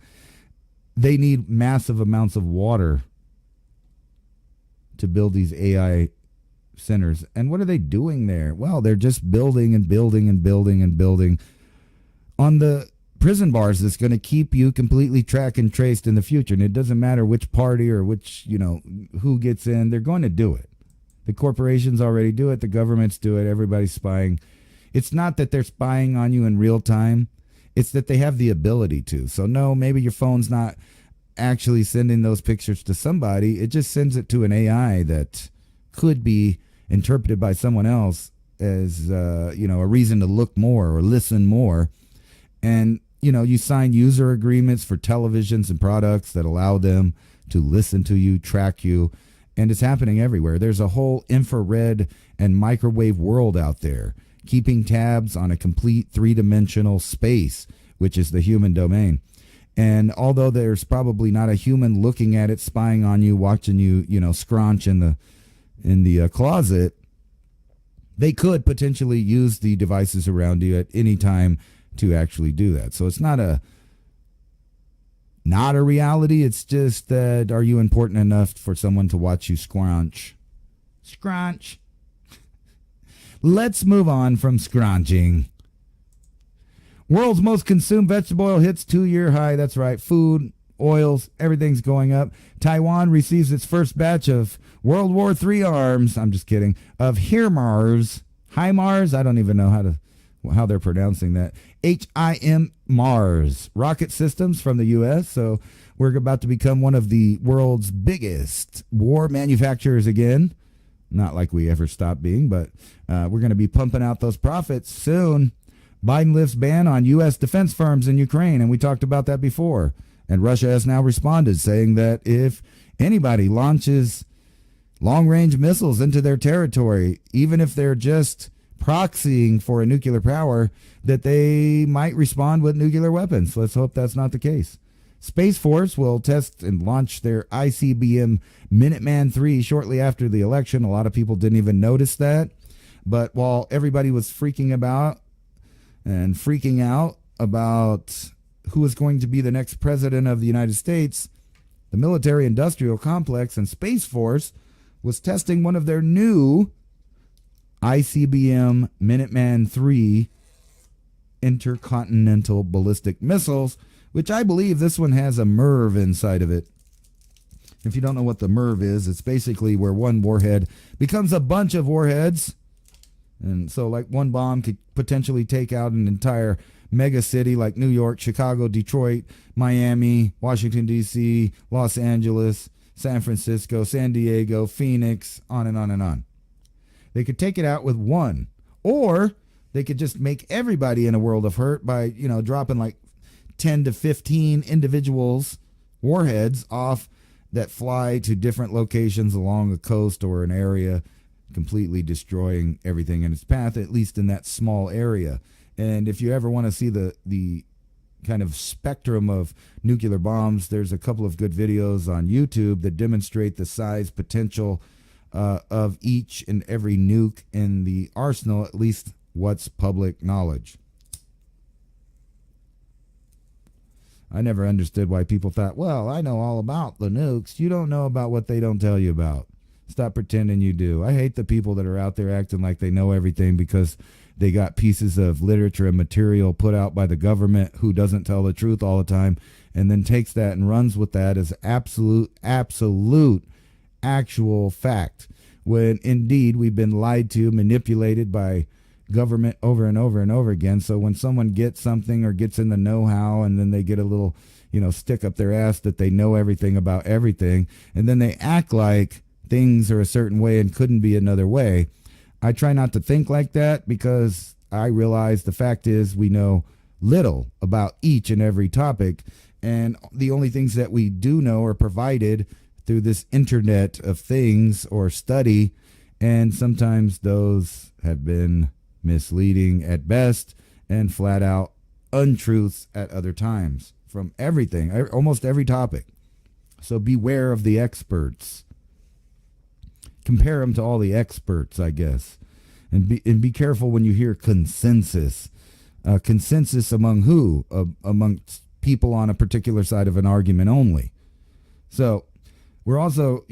they need massive amounts of water to build these AI centers. And what are they doing there? Well, they're just building and building and building and building on the prison bars that's going to keep you completely tracked and traced in the future. And it doesn't matter which party or which, who gets in. They're going to do it. The corporations already do it. The governments do it. Everybody's spying. It's not that they're spying on you in real time. It's that they have the ability to. So no, maybe your phone's not actually sending those pictures to somebody. It just sends it to an AI that could be interpreted by someone else as, a reason to look more or listen more. And you sign user agreements for televisions and products that allow them to listen to you, track you, and it's happening everywhere. There's a whole infrared and microwave world out there, keeping tabs on a complete three-dimensional space, which is the human domain. And although there's probably not a human looking at it, spying on you, watching you, scrunch in the closet, they could potentially use the devices around you at any time to actually do that. So it's not a reality. It's just that, are you important enough for someone to watch you scrunch? Scrunch. Let's move on from scrunching. World's most consumed vegetable oil hits 2-year high. That's right. Food, oils, everything's going up. Taiwan receives its first batch of World War III arms. I'm just kidding. Of HIMARS. HIMARS? I don't even know how they're pronouncing that. HIMARS. Rocket systems from the U.S. So we're about to become one of the world's biggest war manufacturers again. Not like we ever stopped being, but we're going to be pumping out those profits soon. Biden lifts ban on U.S. defense firms in Ukraine, and we talked about that before. And Russia has now responded, saying that if anybody launches long-range missiles into their territory, even if they're just proxying for a nuclear power, that they might respond with nuclear weapons. Let's hope that's not the case. Space Force will test and launch their ICBM Minuteman III shortly after the election. A lot of people didn't even notice that. But while everybody was freaking out about who is going to be the next president of the United States, the military-industrial complex and Space Force was testing one of their new ICBM Minuteman III intercontinental ballistic missiles, which I believe this one has a MIRV inside of it. If you don't know what the MIRV is, it's basically where one warhead becomes a bunch of warheads. And so like one bomb could potentially take out an entire mega city like New York, Chicago, Detroit, Miami, Washington, D.C., Los Angeles, San Francisco, San Diego, Phoenix, on and on and on. They could take it out with one, or they could just make everybody in a world of hurt by, dropping like 10 to 15 individuals, warheads off that fly to different locations along a coast or an area, completely destroying everything in its path, at least in that small area. And if you ever want to see the kind of spectrum of nuclear bombs, there's a couple of good videos on YouTube that demonstrate the size potential of each and every nuke in the arsenal, at least what's public knowledge. I never understood why people thought, well, I know all about the nukes. You don't know about what they don't tell you about. Stop pretending you do. I hate the people that are out there acting like they know everything because they got pieces of literature and material put out by the government who doesn't tell the truth all the time and then takes that and runs with that as absolute, actual fact. When indeed we've been lied to, manipulated by government over and over and over again. So when someone gets something or gets in the know-how and then they get a little, stick up their ass that they know everything about everything, and then they act like things are a certain way and couldn't be another way. I try not to think like that because I realize the fact is we know little about each and every topic, and the only things that we do know are provided through this internet of things or study, and sometimes those have been misleading at best and flat out untruths at other times from everything, almost every topic. So beware of the experts. Compare them to all the experts, I guess. And be careful when you hear consensus. Consensus among who? Amongst people on a particular side of an argument only. So we're also,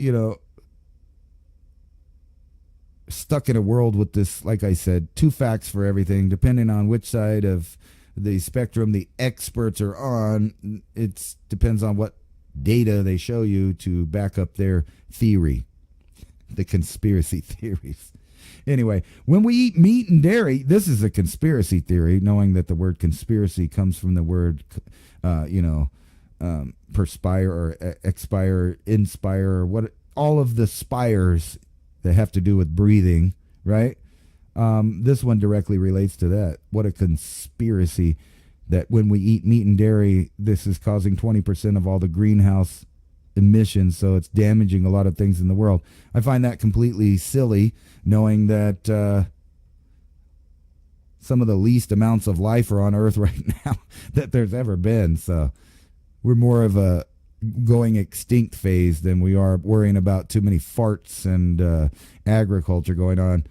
stuck in a world with this, like I said, two facts for everything, depending on which side of the spectrum the experts are on. It depends on what data they show you to back up their theory, the conspiracy theories. Anyway, when we eat meat and dairy, this is a conspiracy theory, knowing that the word conspiracy comes from the word, perspire or expire, inspire, or what, all of the spires that have to do with breathing, right? This one directly relates to that. What a conspiracy that when we eat meat and dairy, this is causing 20% of all the greenhouse emissions, so it's damaging a lot of things in the world. I find that completely silly, knowing that some of the least amounts of life are on Earth right now that there's ever been. So we're more of a going extinct phase than we are worrying about too many farts and agriculture going on.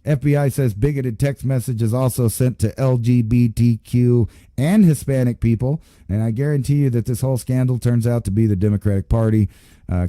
FBI says bigoted text messages also sent to LGBTQ and Hispanic people. And I guarantee you that this whole scandal turns out to be the Democratic Party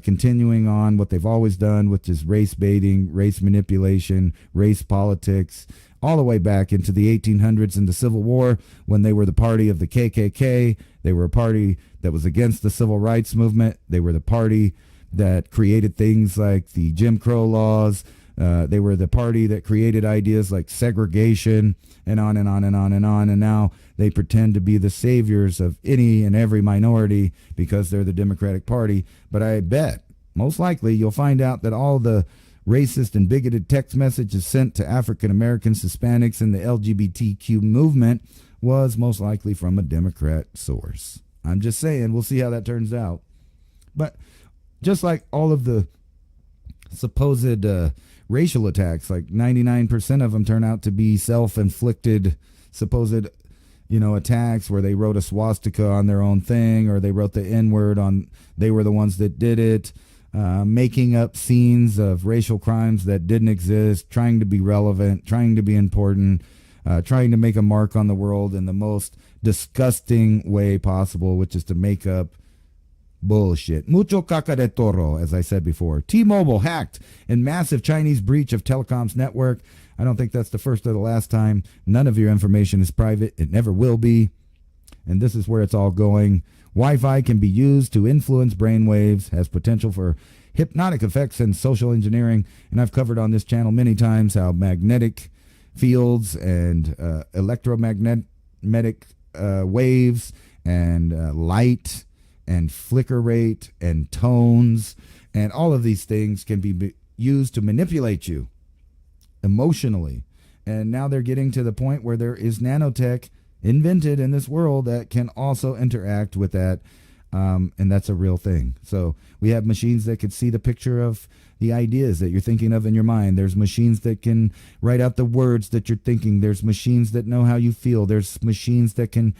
continuing on what they've always done, which is race baiting, race manipulation, race politics, all the way back into the 1800s and the Civil War, when they were the party of the KKK. They were a party that was against the civil rights movement. They were the party that created things like the Jim Crow laws. They were the party that created ideas like segregation and on and on and on and on. And now they pretend to be the saviors of any and every minority because they're the Democratic Party. But I bet, most likely, you'll find out that all the racist and bigoted text messages sent to African Americans, Hispanics, and the LGBTQ movement was most likely from a Democrat source. I'm just saying, we'll see how that turns out. But just like all of the supposed racial attacks, like 99% of them turn out to be self-inflicted supposed attacks where they wrote a swastika on their own thing, or they wrote the N-word on, they were the ones that did it, making up scenes of racial crimes that didn't exist, trying to be relevant, trying to be important, trying to make a mark on the world in the most disgusting way possible, which is to make up bullshit. Mucho caca de toro, as I said before. T-Mobile hacked in massive Chinese breach of telecom's network. I don't think that's the first or the last time. None of your information is private. It never will be. And this is where it's all going. Wi-Fi can be used to influence brainwaves, has potential for hypnotic effects and social engineering. And I've covered on this channel many times how magnetic fields and electromagnetic waves and light and flicker rate and tones and all of these things can be used to manipulate you emotionally. And now they're getting to the point where there is nanotech invented in this world that can also interact with that. And that's a real thing. So we have machines that can see the picture of the ideas that you're thinking of in your mind. There's machines that can write out the words that you're thinking. There's machines that know how you feel. There's machines that can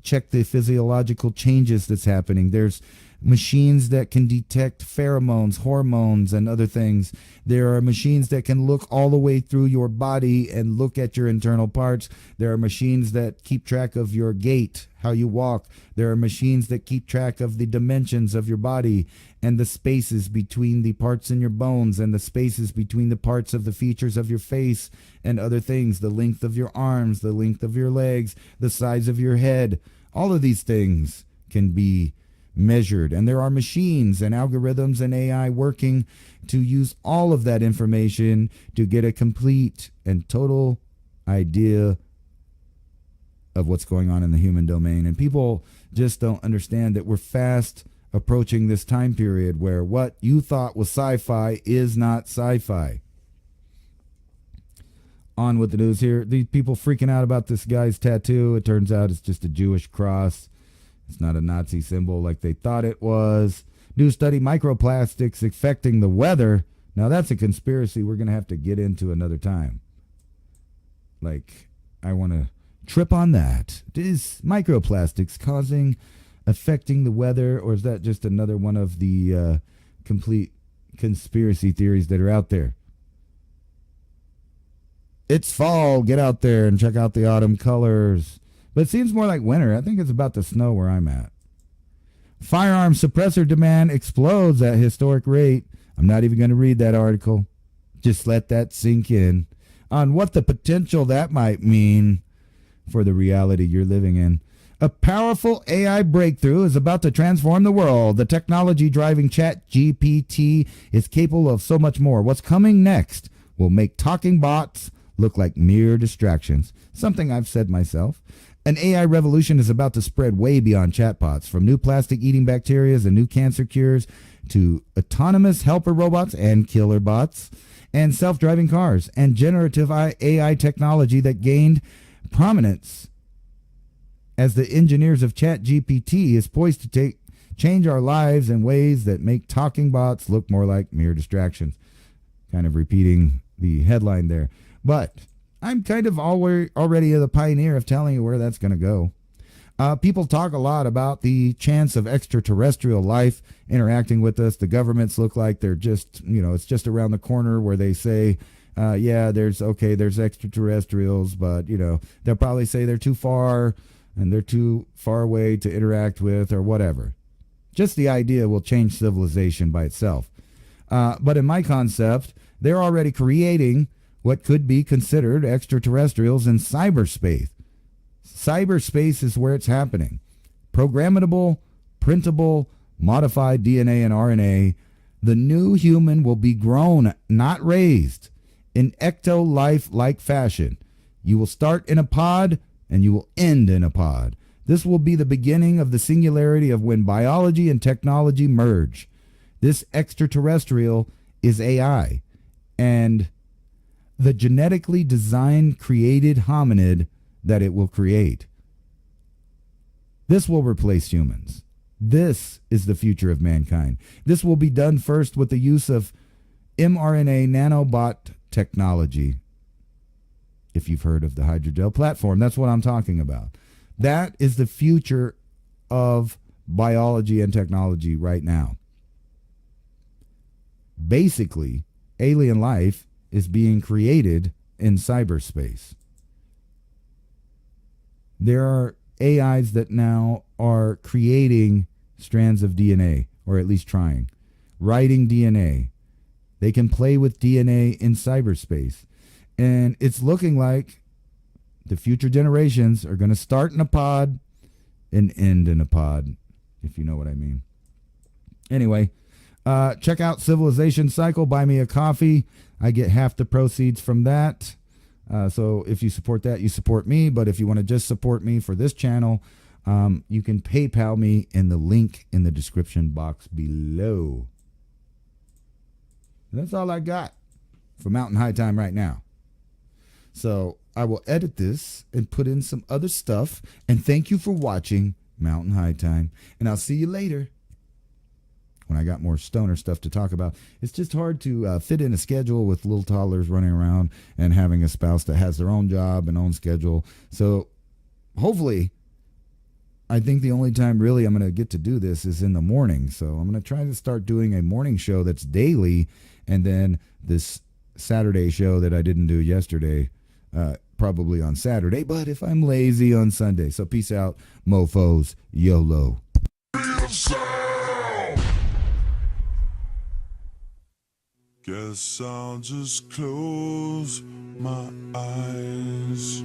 check the physiological changes that's happening. There's machines that can detect pheromones, hormones, and other things. There are machines that can look all the way through your body and look at your internal parts. There are machines that keep track of your gait, how you walk. There are machines that keep track of the dimensions of your body and the spaces between the parts in your bones and the spaces between the parts of the features of your face and other things, the length of your arms, the length of your legs, the size of your head. All of these things can be measured, and there are machines and algorithms and AI working to use all of that information to get a complete and total idea of what's going on in the human domain. And people just don't understand that we're fast approaching this time period where what you thought was sci-fi is not sci-fi. On with the news here. These people freaking out about this guy's tattoo. It turns out it's just a Jewish cross. It's not a Nazi symbol like they thought it was. New study, microplastics affecting the weather. Now that's a conspiracy we're going to have to get into another time. Like, I want to trip on that. Is microplastics affecting the weather, or is that just another one of the complete conspiracy theories that are out there? It's fall. Get out there and check out the autumn colors. But it seems more like winter. I think it's about to snow where I'm at. Firearm suppressor demand explodes at historic rate. I'm not even going to read that article. Just let that sink in on what the potential that might mean for the reality you're living in. A powerful AI breakthrough is about to transform the world. The technology driving ChatGPT is capable of so much more. What's coming next will make talking bots look like mere distractions. Something I've said myself. An AI revolution is about to spread way beyond chatbots, from new plastic-eating bacteria and new cancer cures to autonomous helper robots and killer bots and self-driving cars and generative AI technology that gained prominence as the engineers of ChatGPT is poised to change our lives in ways that make talking bots look more like mere distractions. Kind of repeating the headline there. But I'm kind of already the pioneer of telling you where that's going to go. People talk a lot about the chance of extraterrestrial life interacting with us. The governments look like they're just, it's just around the corner where they say, there's extraterrestrials, but, they'll probably say they're too far and they're too far away to interact with or whatever. Just the idea will change civilization by itself. But in my concept, they're already creating what could be considered extraterrestrials in cyberspace. Cyberspace is where it's happening. Programmable, printable, modified DNA and RNA. The new human will be grown, not raised, in ecto-life-like fashion. You will start in a pod and you will end in a pod. This will be the beginning of the singularity of when biology and technology merge. This extraterrestrial is AI, and the genetically designed, created hominid that it will create. This will replace humans. This is the future of mankind. This will be done first with the use of mRNA nanobot technology. If you've heard of the hydrogel platform, that's what I'm talking about. That is the future of biology and technology right now. Basically, alien life is being created in cyberspace. There are AIs that now are creating strands of DNA, or at least trying, writing DNA. They can play with DNA in cyberspace. And it's looking like the future generations are going to start in a pod and end in a pod, if you know what I mean. Anyway, check out Civilization Cycle. Buy me a coffee. I get half the proceeds from that. So if you support that, you support me. But if you want to just support me for this channel, you can PayPal me in the link in the description box below. And that's all I got for Mountain High Time right now. So I will edit this and put in some other stuff. And thank you for watching Mountain High Time. And I'll see you later when I got more stoner stuff to talk about. It's just hard to fit in a schedule with little toddlers running around and having a spouse that has their own job and own schedule. So hopefully, I think the only time really I'm going to get to do this is in the morning. So I'm going to try to start doing a morning show that's daily, and then this Saturday show that I didn't do yesterday, probably on Saturday, but if I'm lazy, on Sunday. So peace out, mofos, YOLO. Guess I'll just close my eyes.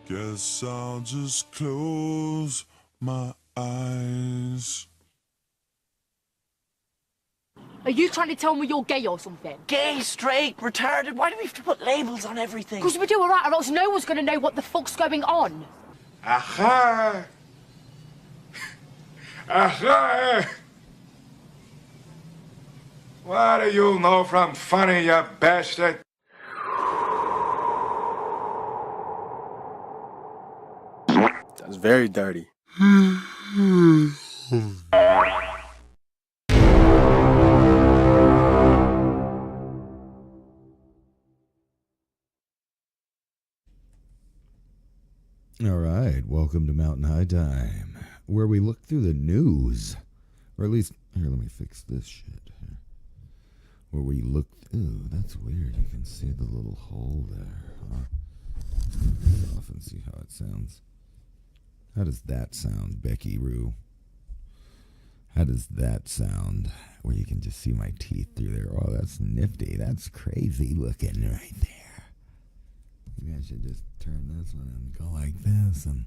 Guess I'll just close my eyes. Are you trying to tell me you're gay or something? Gay, straight, retarded. Why do we have to put labels on everything? Because we do alright, or else no one's going to know what the fuck's going on. Aha! Aha! What do you know from funny, you bastard? That's very dirty. All right, welcome to Mountain High Time, where we look through the news, or at least, here, let me fix this shit. Where we look, ooh, that's weird, you can see the little hole there, huh? Turn off and see how it sounds. How does that sound, Becky Roo? How does that sound, where you can just see my teeth through there? Oh, that's nifty, that's crazy looking right there. Maybe I should just turn this one and go like this and